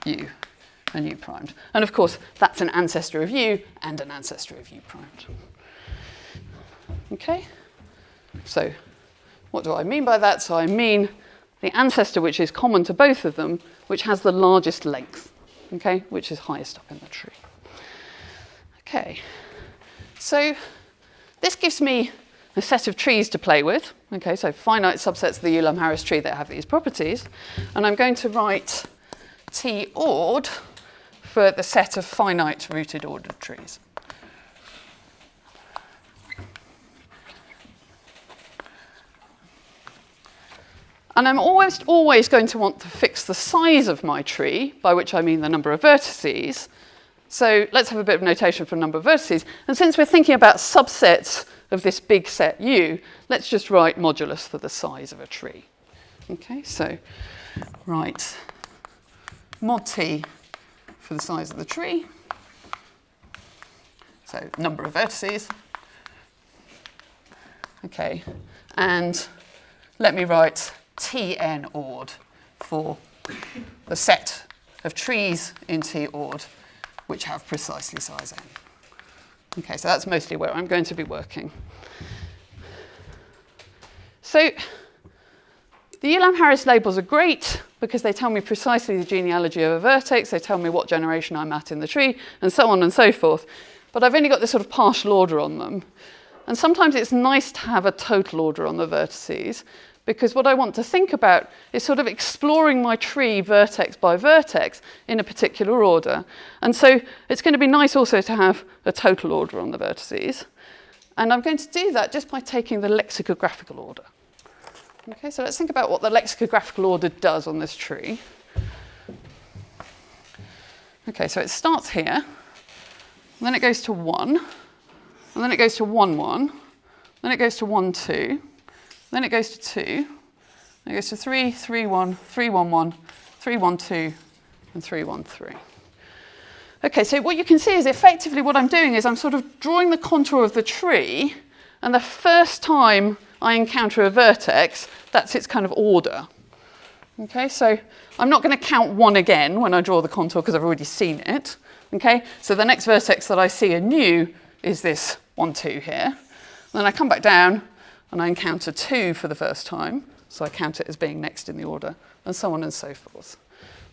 U and U primed. And of course, that's an ancestor of U and an ancestor of U primed. Okay, so what do I mean by that? So I mean the ancestor which is common to both of them, which has the largest length, okay, which is highest up in the tree. Okay, so this gives me a set of trees to play with. Okay, so finite subsets of the Ulam-Harris tree that have these properties. And I'm going to write T ord for the set of finite rooted ordered trees. And I'm always going to want to fix the size of my tree, by which I mean the number of vertices. So let's have a bit of notation for number of vertices. And since we're thinking about subsets of this big set U, let's just write modulus for the size of a tree. Okay, so write mod T for the size of the tree. So number of vertices. Okay, and let me write Tn ord for the set of trees in T ord which have precisely size n. Okay, so that's mostly where I'm going to be working. So the Ulam-Harris labels are great because they tell me precisely the genealogy of a vertex, they tell me what generation I'm at in the tree, and so on and so forth. But I've only got this sort of partial order on them. And sometimes it's nice to have a total order on the vertices, because what I want to think about is sort of exploring my tree vertex by vertex in a particular order. And so it's going to be nice also to have a total order on the vertices. And I'm going to do that just by taking the lexicographical order. Okay, so let's think about what the lexicographical order does on this tree. Okay, so it starts here, and then it goes to 1, and then it goes to 1, 1, then it goes to 1, 2, then it goes to 2, then it goes to 3, 3, 1, 3, 1, 1, 3, 1, 2, and 3, 1, 3. Okay, so what you can see is effectively what I'm doing is I'm sort of drawing the contour of the tree, and the first time I encounter a vertex, that's its kind of order. Okay, so I'm not going to count 1 again when I draw the contour because I've already seen it. Okay, so the next vertex that I see anew is this 1, 2 here. Then I come back down and I encounter 2 for the first time, so I count it as being next in the order, and so on and so forth.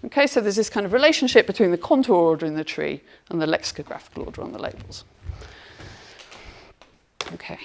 Okay, so there's this kind of relationship between the contour order in the tree and the lexicographical order on the labels. Okay.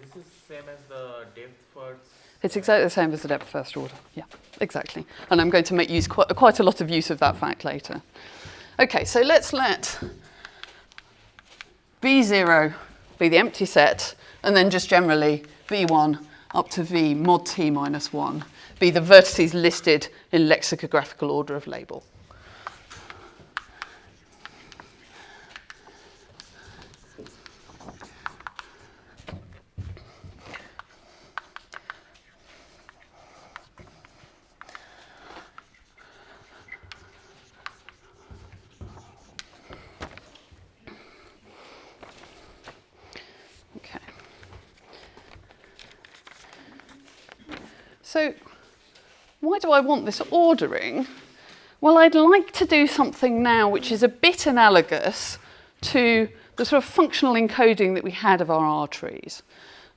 This is same as the depth first. It's exactly the same as the depth first order. Yeah, exactly. And I'm going to make quite a lot of use of that fact later. Okay, so let's let V0 be the empty set, and then just generally V1 up to V mod T minus 1 be the vertices listed in lexicographical order of label. So why do I want this ordering? Well, I'd like to do something now which is a bit analogous to the sort of functional encoding that we had of our R trees.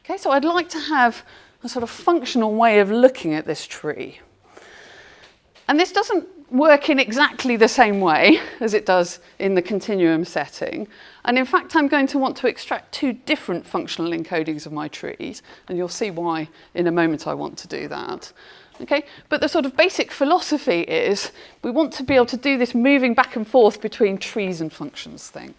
Okay, so I'd like to have a sort of functional way of looking at this tree. And this doesn't work in exactly the same way as it does in the continuum setting. And in fact, I'm going to want to extract 2 different functional encodings of my trees, and you'll see why in a moment I want to do that. Okay? But the sort of basic philosophy is we want to be able to do this moving back and forth between trees and functions thing.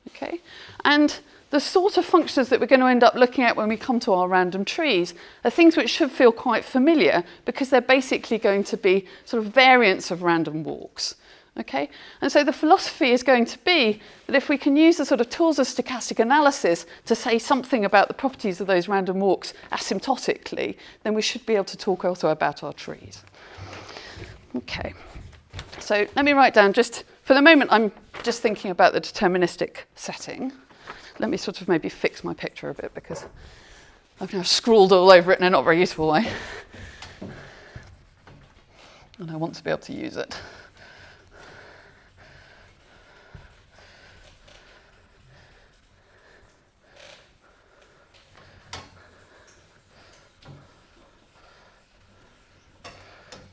Okay? And the sort of functions that we're going to end up looking at when we come to our random trees are things which should feel quite familiar because they're basically going to be sort of variants of random walks. Okay? And so the philosophy is going to be that if we can use the sort of tools of stochastic analysis to say something about the properties of those random walks asymptotically, then we should be able to talk also about our trees. Okay. So let me write down just, for the moment, I'm just thinking about the deterministic setting. Let me sort of maybe fix my picture a bit because I've now scrawled all over it in a not very useful way. and I want to be able to use it.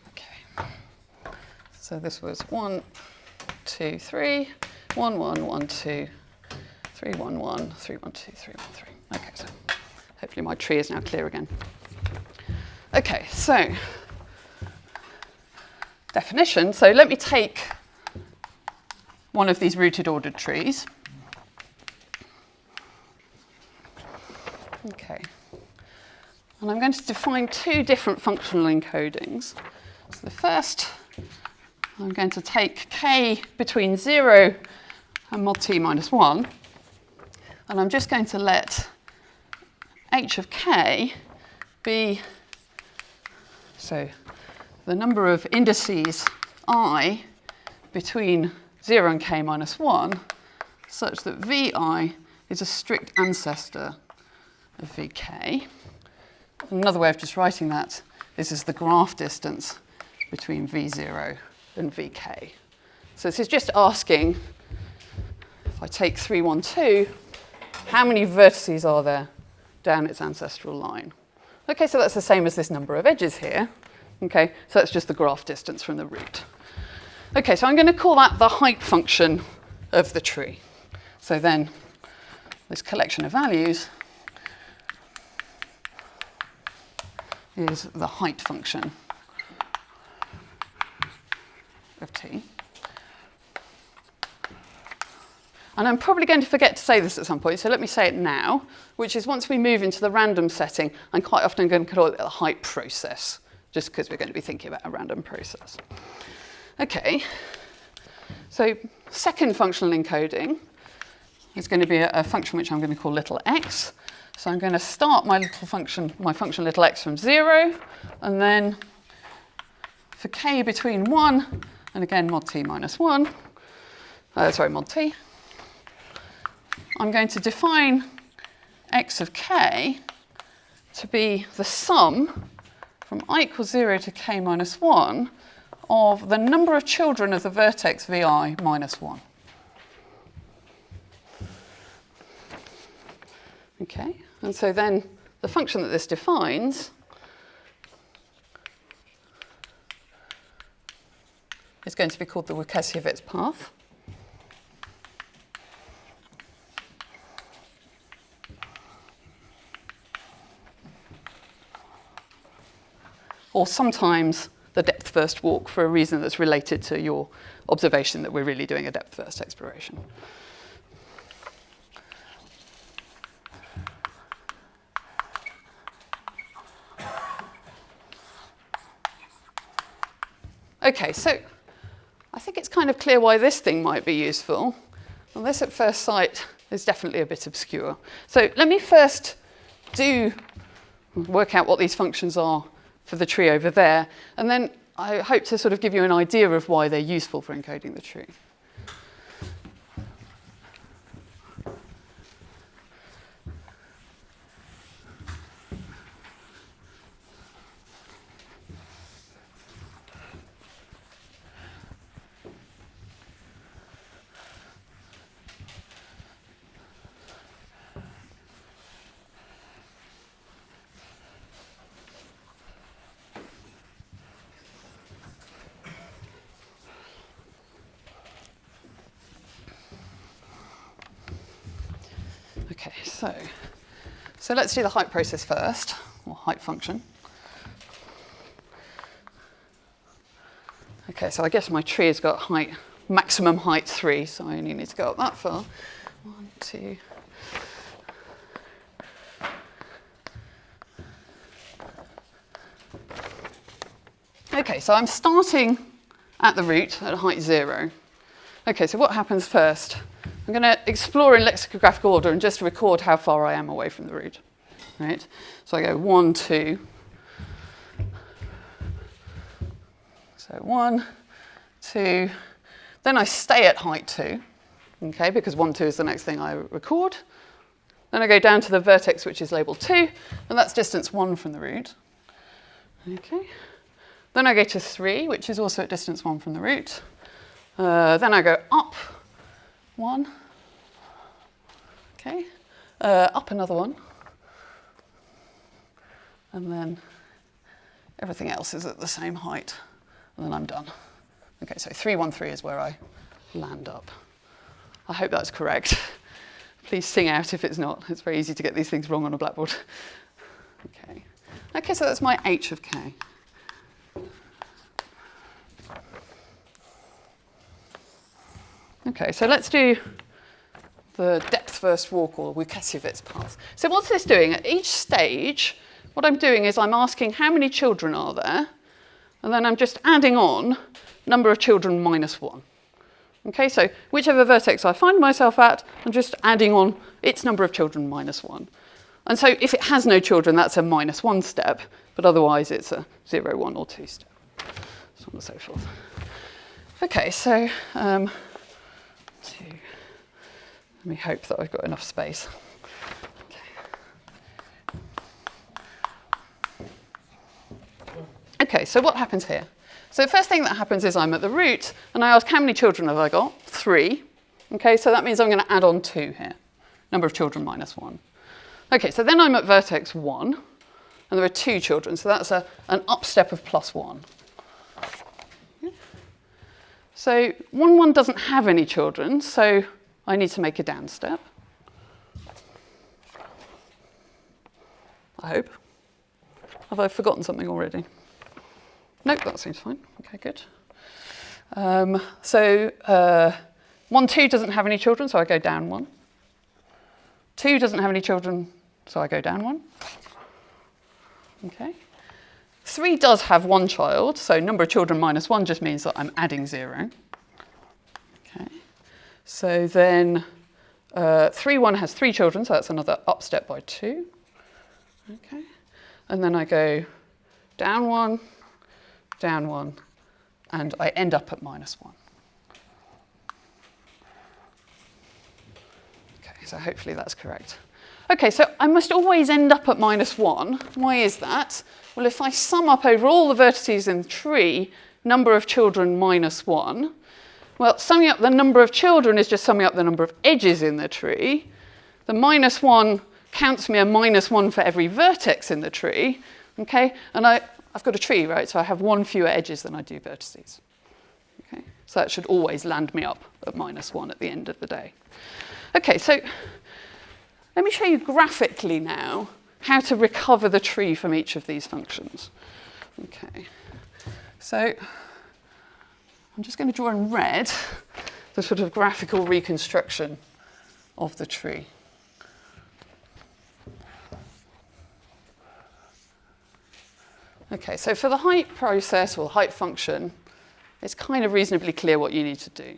Okay. So this was 1, 2, 3, 1, 1, 1, 2, 3, 1, 1, 3, 1, 2, 3, 1, 3. Okay, so hopefully my tree is now clear again. Okay, so definition. So let me take one of these rooted ordered trees. Okay. And I'm going to define two different functional encodings. So the first, I'm going to take k between 0 and mod t minus 1, and I'm just going to let h of k be, so the number of indices I between 0 and k minus 1, such that vi is a strict ancestor of vk. Another way of just writing that is as the graph distance between v0 and vk. So this is just asking, if I take 3, 1, 2, how many vertices are there down its ancestral line? Okay, so that's the same as this number of edges here. Okay, so that's just the graph distance from the root. Okay, so I'm going to call that the height function of the tree. So then this collection of values is the height function of t. And I'm probably going to forget to say this at some point, so let me say it now, which is once we move into the random setting, I'm quite often going to call it the height process, just because we're going to be thinking about a random process. Okay, so second functional encoding is going to be a function which I'm going to call little x. So I'm going to start my function little x from 0, and then for k between 1 and again mod t minus 1, mod t, I'm going to define x of k to be the sum from I equals 0 to k minus 1 of the number of children of the vertex vi minus 1. Okay, and so then the function that this defines is going to be called the Łukassiewicz path. Or sometimes the depth first walk, for a reason that's related to your observation that we're really doing a depth first exploration. Okay, so I think it's kind of clear why this thing might be useful. And this at first sight is definitely a bit obscure. So let me first work out what these functions are for the tree over there, and then I hope to sort of give you an idea of why they're useful for encoding the tree. Okay, so let's do the height process first, or height function. Okay, so I guess my tree has got maximum height 3, so I only need to go up that far. 1, 2. Okay, so I'm starting at the root at height 0. Okay, so what happens first? I'm going to explore in lexicographic order and just record how far I am away from the root. Right? So I go 1, 2. So 1, 2. Then I stay at height 2, okay, because 1, 2 is the next thing I record. Then I go down to the vertex, which is labeled 2, and that's distance 1 from the root. Okay. Then I go to 3, which is also at distance 1 from the root. Then I go up 1. Okay. Up another 1. And then everything else is at the same height. And then I'm done. Okay, so 3, 1, 3 is where I land up. I hope that's correct. Please sing out if it's not. It's very easy to get these things wrong on a blackboard. Okay. Okay, so that's my h of k. Okay, so let's do the depth first walk, or Łukacijewicz path. So what's this doing? At each stage, what I'm doing is I'm asking how many children are there, and then I'm just adding on number of children minus 1. Okay, so whichever vertex I find myself at, I'm just adding on its number of children minus 1. And so if it has no children, that's a minus 1 step, but otherwise it's a 0, 1, or 2 step, so on and so forth. Okay, so let me hope that I've got enough space. Okay, so what happens here? So the first thing that happens is I'm at the root, and I ask how many children have I got? 3. Okay, so that means I'm going to add on 2 here. Number of children minus 1. Okay, so then I'm at vertex 1, and there are 2 children, so that's an up step of plus 1. So 1, 1 doesn't have any children, so I need to make a down step. I hope. Have I forgotten something already? Nope, that seems fine. Okay, good. 1, 2 doesn't have any children, so I go down 1. 2 doesn't have any children, so I go down 1. Okay. 3 does have 1 child, so number of children minus 1 just means that I'm adding 0. Okay. So then 3, 1 has 3 children, so that's another up step by 2. Okay. And then I go down 1, and I end up at minus 1. Okay, so hopefully that's correct. Okay, so I must always end up at minus 1. Why is that? Well, if I sum up over all the vertices in the tree, number of children minus 1, well, summing up the number of children is just summing up the number of edges in the tree. The minus 1 counts me a minus 1 for every vertex in the tree. Okay, and I've got a tree, right? So I have 1 fewer edges than I do vertices. Okay, so that should always land me up at minus 1 at the end of the day. Okay, so let me show you graphically now how to recover the tree from each of these functions. Okay, so I'm just going to draw in red the sort of graphical reconstruction of the tree. Okay, so for the height process or height function, it's kind of reasonably clear what you need to do.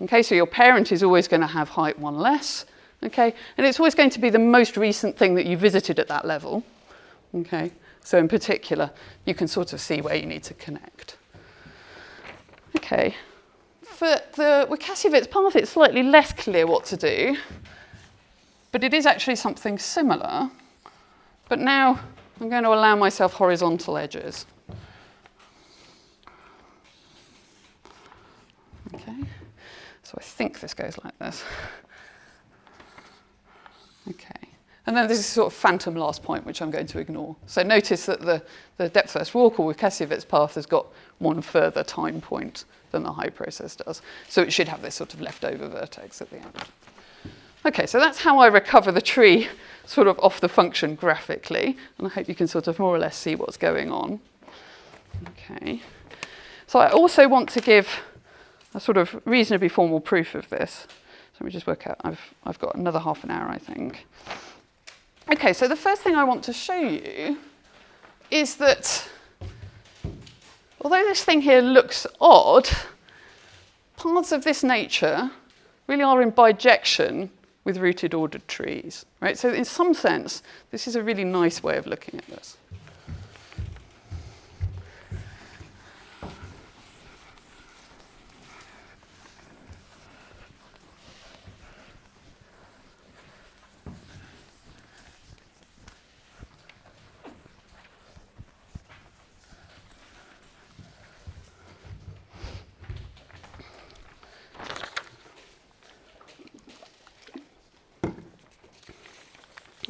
Okay, so your parent is always going to have height 1 less, okay, and it's always going to be the most recent thing that you visited at that level. Okay, so in particular, you can sort of see where you need to connect. Okay, for the Łukacijewicz path, it's slightly less clear what to do, but it is actually something similar. But now I'm going to allow myself horizontal edges. Okay, so I think this goes like this. Okay, and then this is sort of phantom last point, which I'm going to ignore. So notice that the depth first walk or Łukacijewicz path has got 1 further time point than the height process does. So it should have this sort of leftover vertex at the end. Okay, so that's how I recover the tree sort of off the function graphically, and I hope you can sort of more or less see what's going on. Okay, so I also want to give a sort of reasonably formal proof of this. So let me just work out, I've got another half an hour, I think. Okay, so the first thing I want to show you is that although this thing here looks odd, paths of this nature really are in bijection with rooted ordered trees, right? So in some sense, this is a really nice way of looking at this.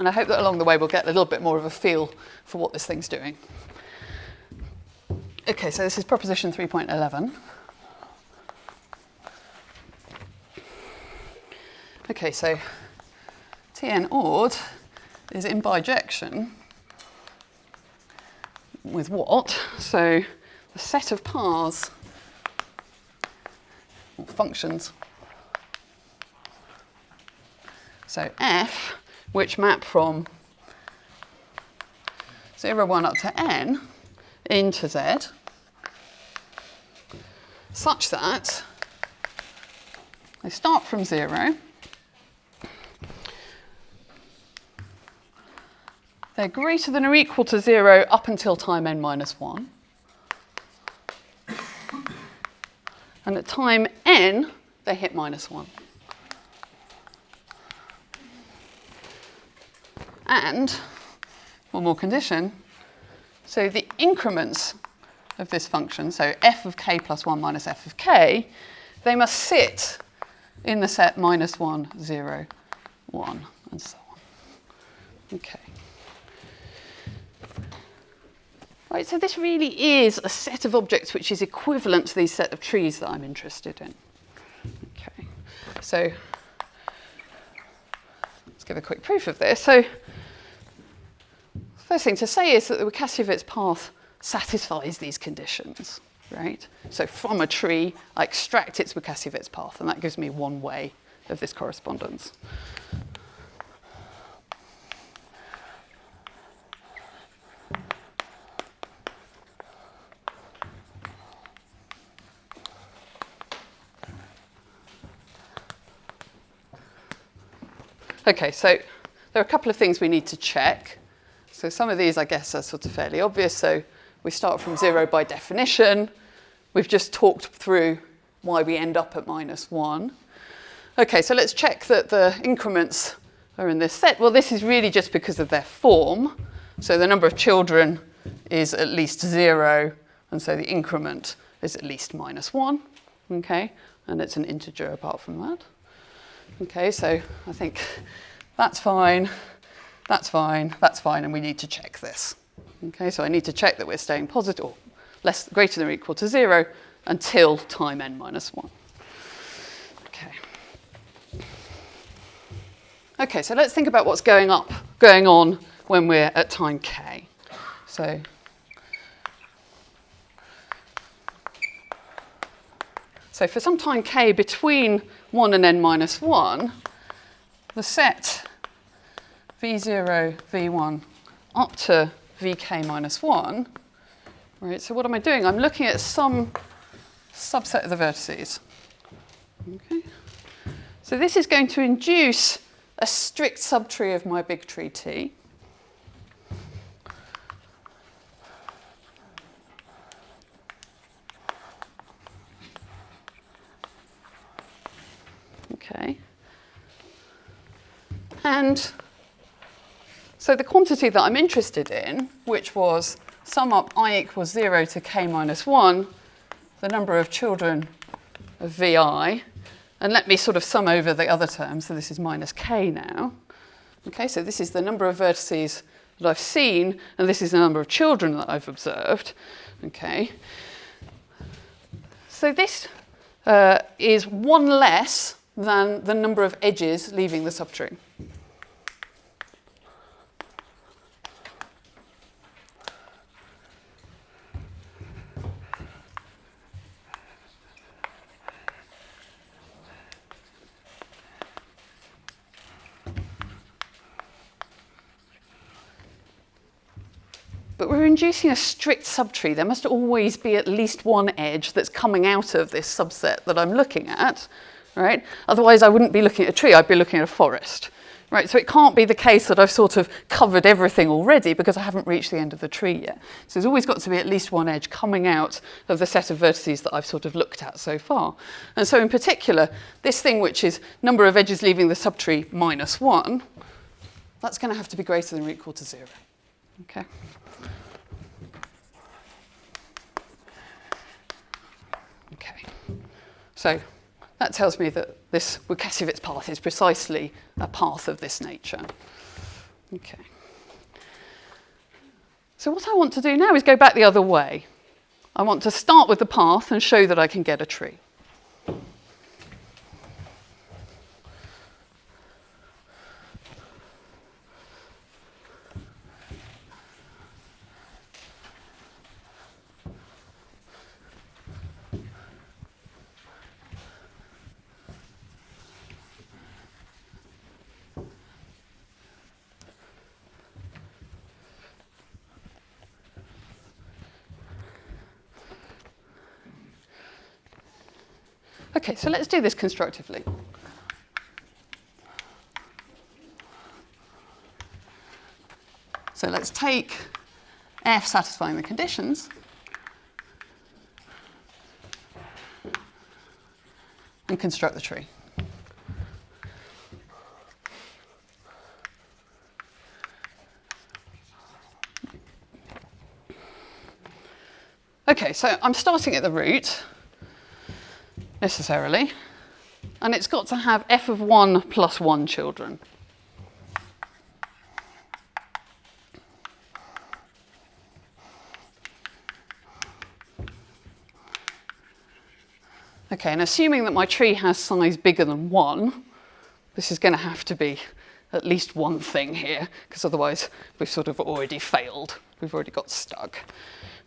And I hope that along the way we'll get a little bit more of a feel for what this thing's doing. Okay, so this is proposition 3.11. Okay, so Tn odd is in bijection with what? So the set of paths or functions. So f, which map from 0, 1 up to n into z, such that they start from 0, they're greater than or equal to 0 up until time n minus 1. And at time n, they hit minus 1. And one more condition. So the increments of this function, so f of k plus 1 minus f of k, they must sit in the set minus 1, 0, 1, and so on. Okay. Right, so this really is a set of objects which is equivalent to these set of trees that I'm interested in. Okay, so let's give a quick proof of this. So first thing to say is that the Łukasiewicz path satisfies these conditions, right? So from a tree, I extract its Łukasiewicz path, and that gives me one way of this correspondence. Okay, so there are a couple of things we need to check. So some of these, I guess, are sort of fairly obvious. So we start from 0 by definition. We've just talked through why we end up at minus 1. Okay, so let's check that the increments are in this set. Well, this is really just because of their form. So the number of children is at least 0, and so the increment is at least minus 1. Okay, and it's an integer apart from that. Okay, so I think that's fine, that's fine, that's fine, and we need to check this. Okay, so I need to check that we're staying positive, or greater than or equal to 0, until time n minus 1. Okay. Okay, so let's think about what's going on when we're at time k. So for some time k between 1 and n minus 1, the set v0, v1 up to vk minus 1, right? So what am I doing? I'm looking at some subset of the vertices. Okay. So this is going to induce a strict subtree of my big tree T. Okay. And so the quantity that I'm interested in, which was sum up I equals 0 to k minus 1, the number of children of vi, and let me sort of sum over the other terms, so this is minus k now. Okay, so this is the number of vertices that I've seen, and this is the number of children that I've observed. Okay. So this is one less than the number of edges leaving the subtree. But we're inducing a strict subtree. There must always be at least one edge that's coming out of this subset that I'm looking at, right? Otherwise, I wouldn't be looking at a tree, I'd be looking at a forest, right? So it can't be the case that I've sort of covered everything already because I haven't reached the end of the tree yet. So there's always got to be at least one edge coming out of the set of vertices that I've sort of looked at so far. And so in particular, this thing which is number of edges leaving the subtree minus 1, that's going to have to be greater than or equal to 0. Okay. Okay. So that tells me that this Łukasiewicz path is precisely a path of this nature. Okay. So what I want to do now is go back the other way. I want to start with the path and show that I can get a tree. Okay, so let's do this constructively. So let's take f satisfying the conditions and construct the tree. Okay, so I'm starting at the root, necessarily, and it's got to have f of 1 plus 1 children. Okay, and assuming that my tree has size bigger than 1, this is going to have to be at least one thing here, because otherwise we've sort of already failed. We've already got stuck.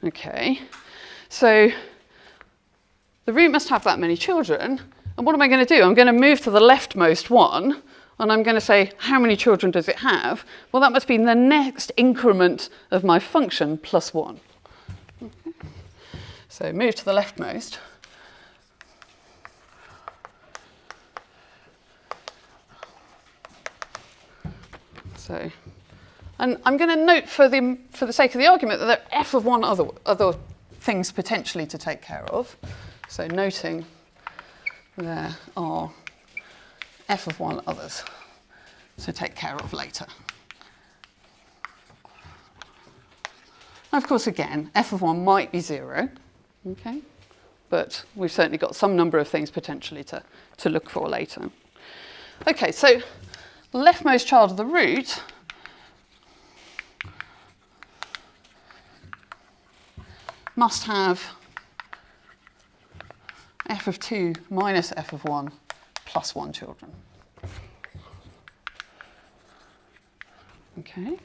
Okay, so the root must have that many children, and what am I going to do? I'm going to move to the leftmost one, and I'm going to say, how many children does it have? Well, that must be the next increment of my function plus 1. Okay. So move to the leftmost. So, and I'm going to note for the sake of the argument that there are f of 1 other things potentially to take care of. So noting there are f of 1 others to take care of later. Of course, again, f of 1 might be 0, okay? But we've certainly got some number of things potentially to look for later. Okay, so the leftmost child of the root must have f of 2 minus f of 1 plus 1 children. Okay.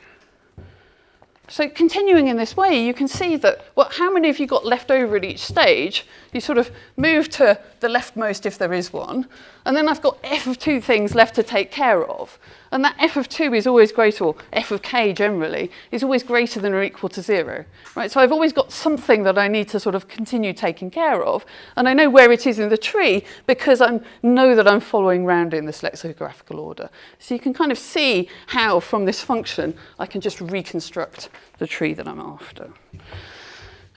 So continuing in this way, you can see that, well, how many have you got left over at each stage? You sort of move to the leftmost if there is one, and then I've got f of 2 things left to take care of. And that f of 2 is always greater, or f of k generally, is always greater than or equal to 0. Right? So I've always got something that I need to sort of continue taking care of, and I know where it is in the tree because I know that I'm following round in this lexicographical order. So you can kind of see how from this function I can just reconstruct the tree that I'm after.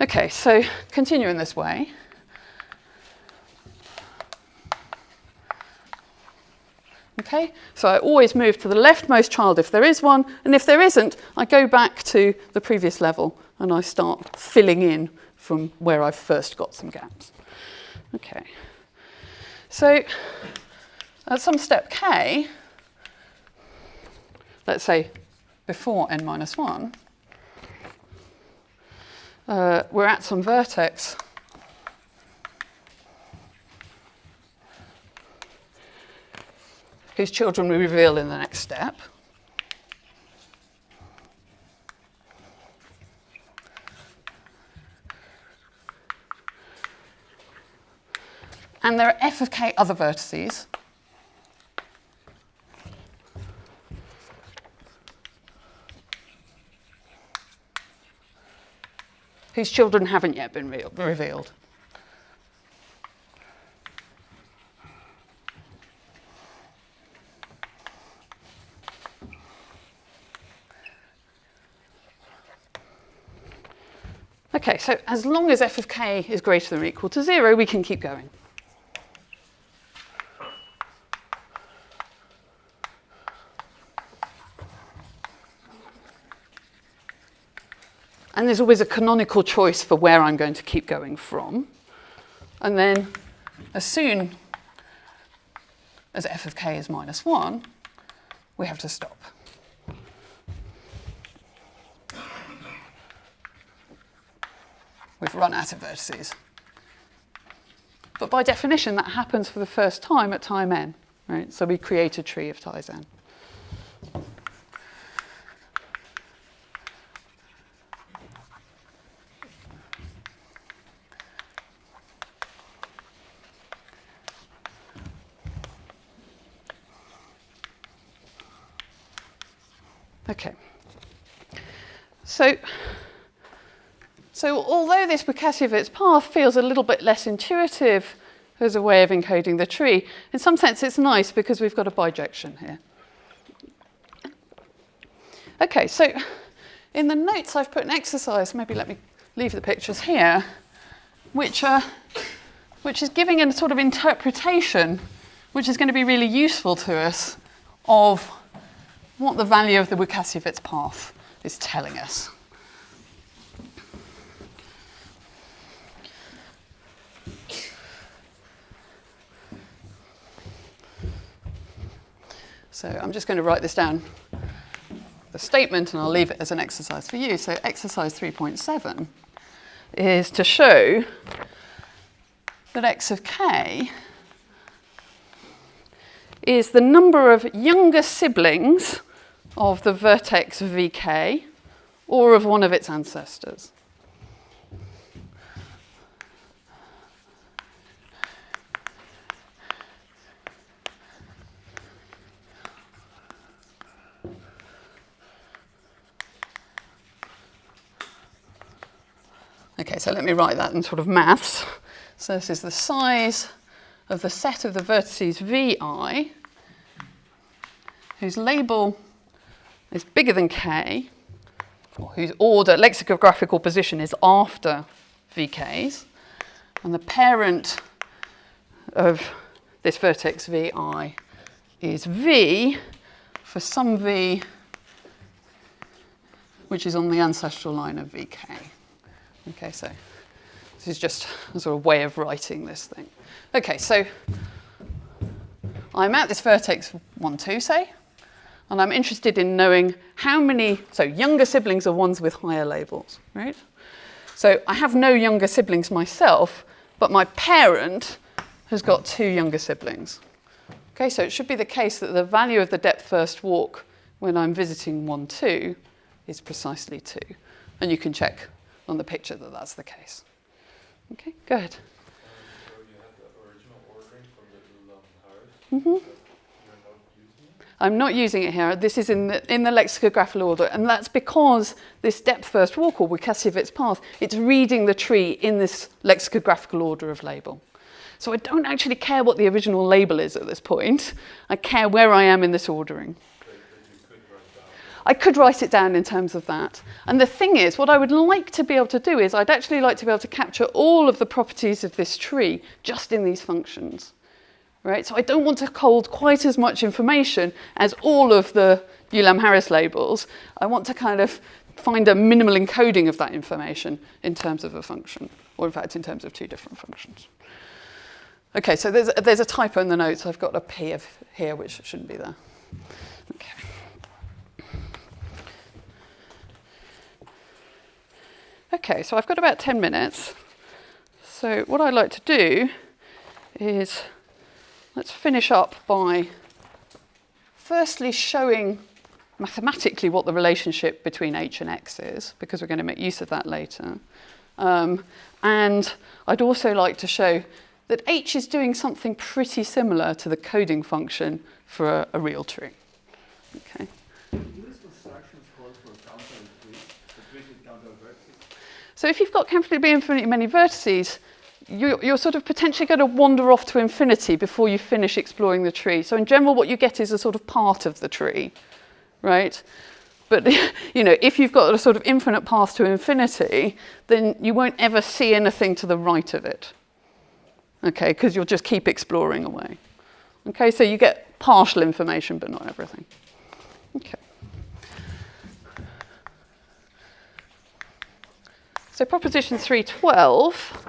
Okay, so continue in this way. Okay, so I always move to the leftmost child if there is one, and if there isn't, I go back to the previous level and I start filling in from where I've first got some gaps. Okay, so at some step k, let's say before n minus 1, we're at some vertex whose children we reveal in the next step. And there are f of k other vertices whose children haven't yet been revealed. Okay, so as long as f of k is greater than or equal to 0, we can keep going. And there's always a canonical choice for where I'm going to keep going from. And then as soon as f of k is minus 1, we have to stop. we've run out of vertices. But by definition, that happens for the first time at time n, right? So we create a tree of ties n. Okay. So although this Bukasiewicz path feels a little bit less intuitive as a way of encoding the tree, in some sense it's nice because we've got a bijection here. Okay, so in the notes I've put an exercise, maybe let me leave the pictures here, which is giving a sort of interpretation which is going to be really useful to us of what the value of the Bukasiewicz path is telling us. So I'm just going to write this down, the statement, and I'll leave it as an exercise for you. So exercise 3.7 is to show that x of k is the number of younger siblings of the vertex vk or of one of its ancestors. Okay, so let me write that in sort of maths. So this is the size of the set of the vertices vi, whose label is bigger than k, or whose order, lexicographical position is after vk's, and the parent of this vertex vi is v for some v which is on the ancestral line of vk. Okay, so this is just a sort of way of writing this thing. Okay, so I'm at this vertex 1, 2, say, and I'm interested in knowing how many, so younger siblings are ones with higher labels, right? So I have no younger siblings myself, but my parent has got 2 younger siblings. Okay, so it should be the case that the value of the depth first walk when I'm visiting 1, 2 is precisely 2. And you can check on the picture that that's the case. Okay, go ahead. So you have the original ordering from the Ulam-Harris. Mm-hmm. You're not using it? I'm not using it here. This is in the lexicographical order, and that's because this depth first walk, or Bukasiewicz path, it's reading the tree in this lexicographical order of label. So I don't actually care what the original label is at this point. I care where I am in this ordering. I could write it down in terms of that. And the thing is, what I would like to be able to do is I'd actually like to be able to capture all of the properties of this tree just in these functions, right? So I don't want to hold quite as much information as all of the Ulam-Harris labels. I want to kind of find a minimal encoding of that information in terms of a function, or in fact in terms of 2 different functions. Okay, so there's a typo in the notes. I've got a P here which shouldn't be there. Okay. Okay, so I've got about 10 minutes. So what I'd like to do is let's finish up by firstly showing mathematically what the relationship between h and x is, because we're going to make use of that later. And I'd also like to show that h is doing something pretty similar to the coding function for a real tree. Okay. So if you've got capital infinitely many vertices, you're sort of potentially going to wander off to infinity before you finish exploring the tree. So in general, what you get is a sort of part of the tree, right? But if you've got a sort of infinite path to infinity, then you won't ever see anything to the right of it, okay? Because you'll just keep exploring away. Okay, so you get partial information, but not everything. Okay. So proposition 312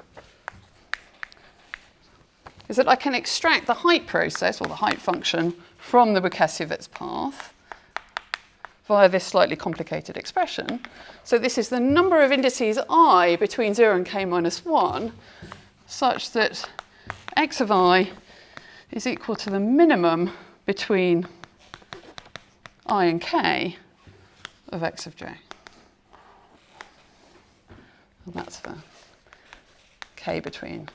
is that I can extract the height process, or the height function, from the Bukasiewicz path via this slightly complicated expression. So this is the number of indices I between 0 and k minus 1, such that x of I is equal to the minimum between I and k of x of j. And that's for k between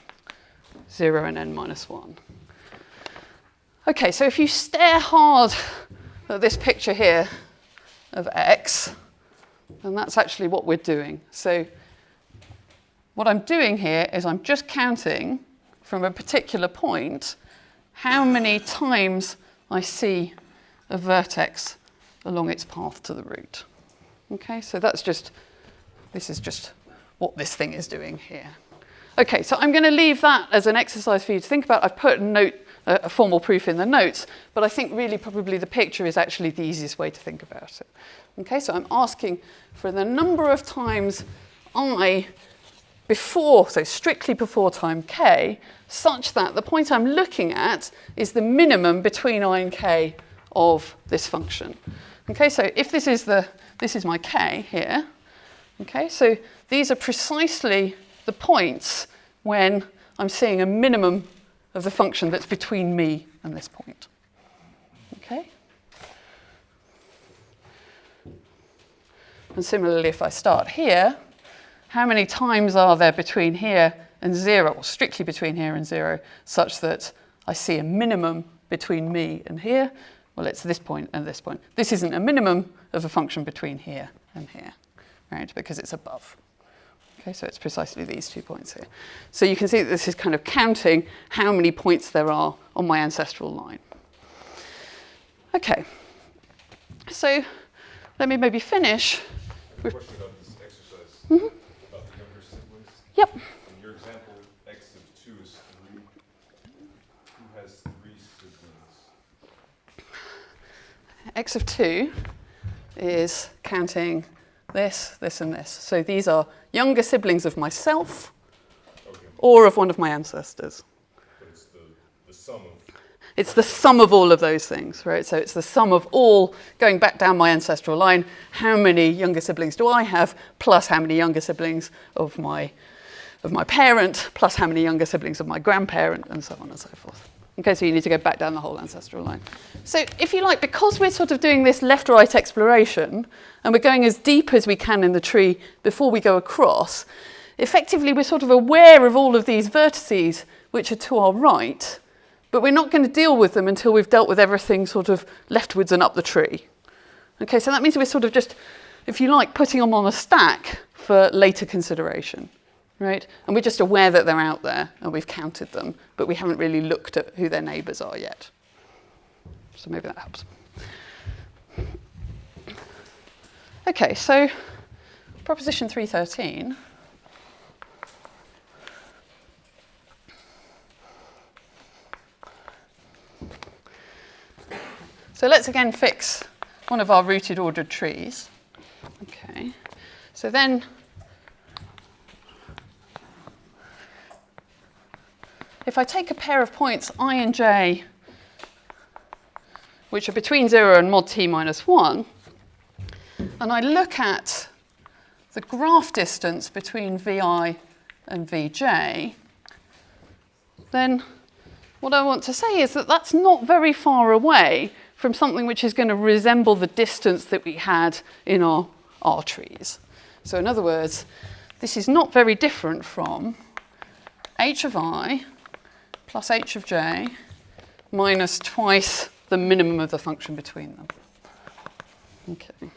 0 and n minus 1. Okay, so if you stare hard at this picture here of x, then that's actually what we're doing. So what I'm doing here is I'm just counting from a particular point how many times I see a vertex along its path to the root. Okay, so this is just what this thing is doing here. Okay, so I'm going to leave that as an exercise for you to think about. I've put a formal proof in the notes, but I think really probably the picture is actually the easiest way to think about it. Okay, so I'm asking for the number of times I before, so strictly before time k, such that the point I'm looking at is the minimum between I and k of this function. Okay, so if this is my k here, okay, so these are precisely the points when I'm seeing a minimum of the function that's between me and this point. Okay? And similarly, if I start here, how many times are there between here and 0, or strictly between here and 0, such that I see a minimum between me and here? Well, it's this point and this point. This isn't a minimum of a function between here and here, right? Because it's above. Okay, so it's precisely these 2 points here. So you can see that this is kind of counting how many points there are on my ancestral line. Okay, so let me maybe finish. I have a question about this exercise, about the younger siblings. Yep. In your example, x of 2 is 3. Who has 3 siblings? X of 2 is counting this, this, and this. So these are younger siblings of myself, Okay, or of one of my ancestors. but it's the sum of... It's the sum of all of those things, right? So it's the sum of all, going back down my ancestral line, how many younger siblings do I have, plus how many younger siblings of my parent, plus how many younger siblings of my grandparent, and so on and so forth. Okay, so you need to go back down the whole ancestral line. So if you like, because we're sort of doing this left-right exploration, and we're going as deep as we can in the tree before we go across, effectively we're sort of aware of all of these vertices which are to our right, but we're not going to deal with them until we've dealt with everything sort of leftwards and up the tree. Okay, so that means we're sort of just, if you like, putting them on a stack for later consideration. Right? And we're just aware that they're out there and we've counted them, but we haven't really looked at who their neighbours are yet. So maybe that helps. Okay, so proposition 313. So let's again fix one of our rooted ordered trees. Okay, so then if I take a pair of points I and j, which are between 0 and mod t minus 1, and I look at the graph distance between vi and vj, then what I want to say is that that's not very far away from something which is going to resemble the distance that we had in our R trees. So in other words, this is not very different from h of I plus h of j minus twice the minimum of the function between them. Okay.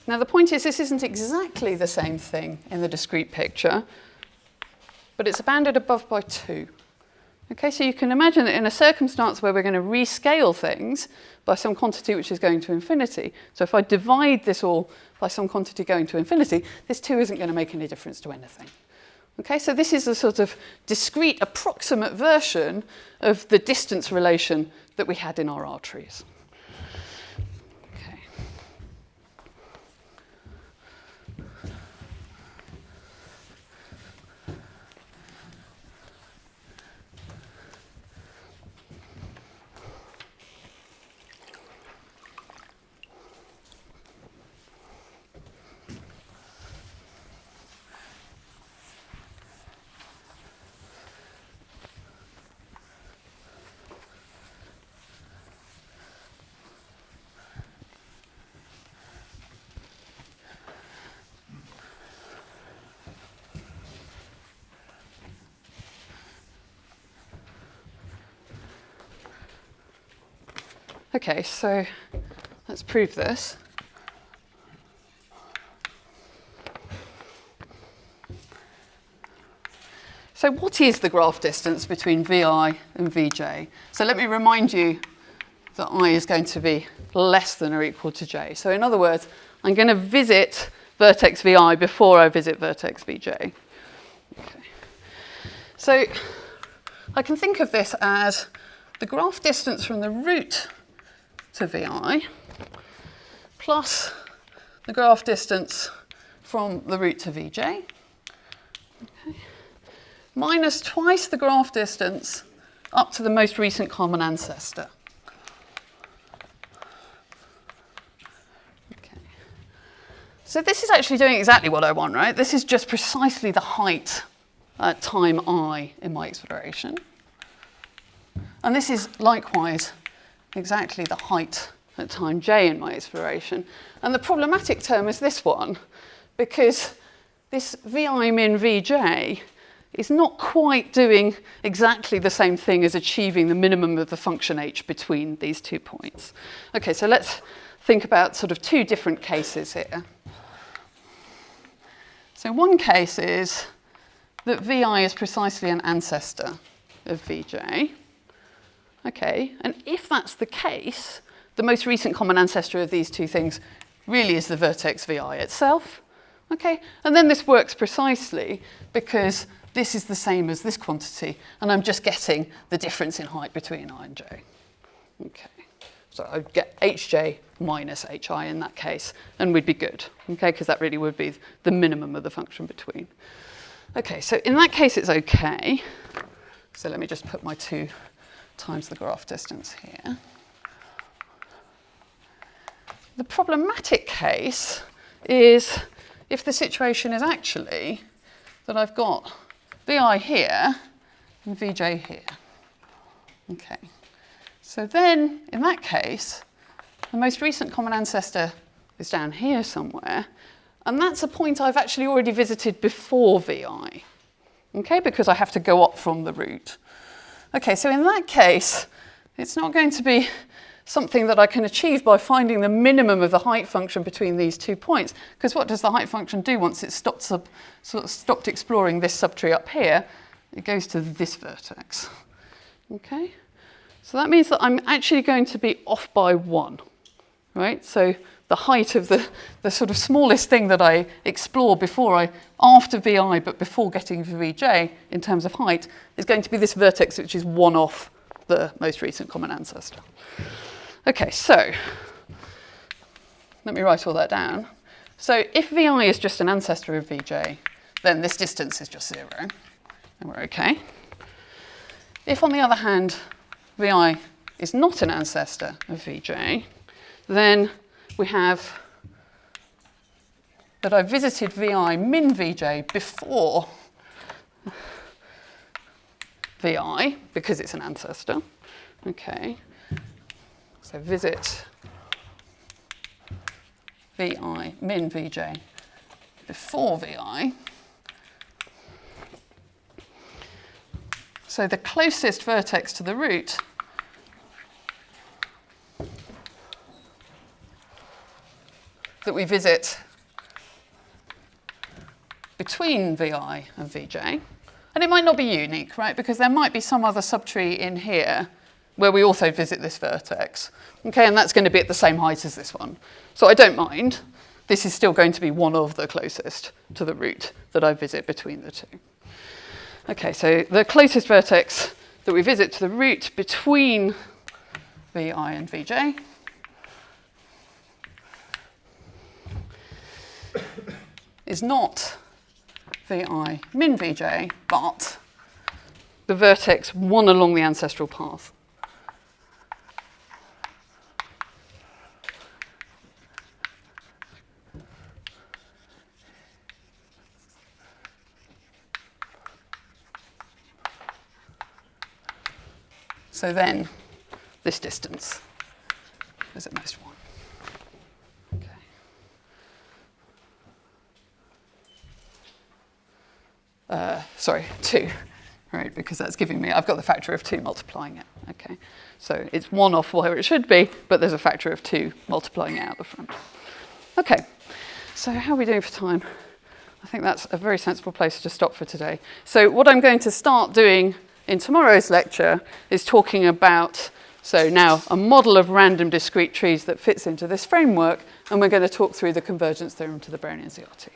Now the point is this isn't exactly the same thing in the discrete picture, but it's bounded above by 2. Okay, so you can imagine that in a circumstance where we're going to rescale things by some quantity which is going to infinity, so if I divide this all by some quantity going to infinity, this 2 isn't going to make any difference to anything. Okay, so this is a sort of discrete approximate version of the distance relation that we had in our R trees. Okay. Okay, so let's prove this. So what is the graph distance between VI and VJ? So let me remind you that I is going to be less than or equal to j. So in other words, I'm going to visit vertex VI before I visit vertex VJ. Okay. So I can think of this as the graph distance from the root to VI plus the graph distance from the root to VJ. Okay. Minus twice the graph distance up to the most recent common ancestor. Okay. So this is actually doing exactly what I want, right? This is just precisely the height at time I in my exploration. And this is likewise exactly the height at time j in my exploration. And the problematic term is this one, because this VI min Vj is not quite doing exactly the same thing as achieving the minimum of the function h between these 2 points. Okay, so let's think about sort of 2 different cases here. So one case is that VI is precisely an ancestor of Vj. Okay, and if that's the case, the most recent common ancestor of these 2 things really is the vertex VI itself. Okay, and then this works precisely because this is the same as this quantity, and I'm just getting the difference in height between I and j. Okay, so I'd get hj minus hi in that case, and we'd be good, okay, because that really would be the minimum of the function between. Okay, so in that case it's okay. So let me just put my 2 times the graph distance here. The problematic case is if the situation is actually that I've got VI here and VJ here. Okay, so then in that case, the most recent common ancestor is down here somewhere, and that's a point I've actually already visited before VI, okay, because I have to go up from the root. Okay, so in that case, it's not going to be something that I can achieve by finding the minimum of the height function between these 2 points, because what does the height function do once it's stopped exploring this subtree up here? It goes to this vertex. Okay, so that means that I'm actually going to be off by 1, right? So the height of the sort of smallest thing that I explore after VI, but before getting to VJ in terms of height, is going to be this vertex, which is 1 off the most recent common ancestor. Okay, so let me write all that down. So if VI is just an ancestor of VJ, then this distance is just 0, and we're okay. If, on the other hand, VI is not an ancestor of VJ, then we have that I visited VI min VJ before VI, because it's an ancestor. Okay, so visit VI min VJ before VI. So the closest vertex to the root that we visit between VI and VJ, and it might not be unique, right? Because there might be some other subtree in here where we also visit this vertex. Okay, and that's going to be at the same height as this one. So I don't mind. This is still going to be one of the closest to the root that I visit between the 2. Okay, so the closest vertex that we visit to the root between VI and VJ is not VI min VJ, but the vertex 1 along the ancestral path. So then this distance is at most 1. Okay. Sorry, 2, right, because that's giving me, I've got the factor of 2 multiplying it. Okay, so it's 1 off where it should be, but there's a factor of 2 multiplying it out the front. Okay, so how are we doing for time? I think that's a very sensible place to stop for today. So what I'm going to start doing in tomorrow's lecture is talking about, so now a model of random discrete trees that fits into this framework, and we're going to talk through the convergence theorem to the Brownian ZRT.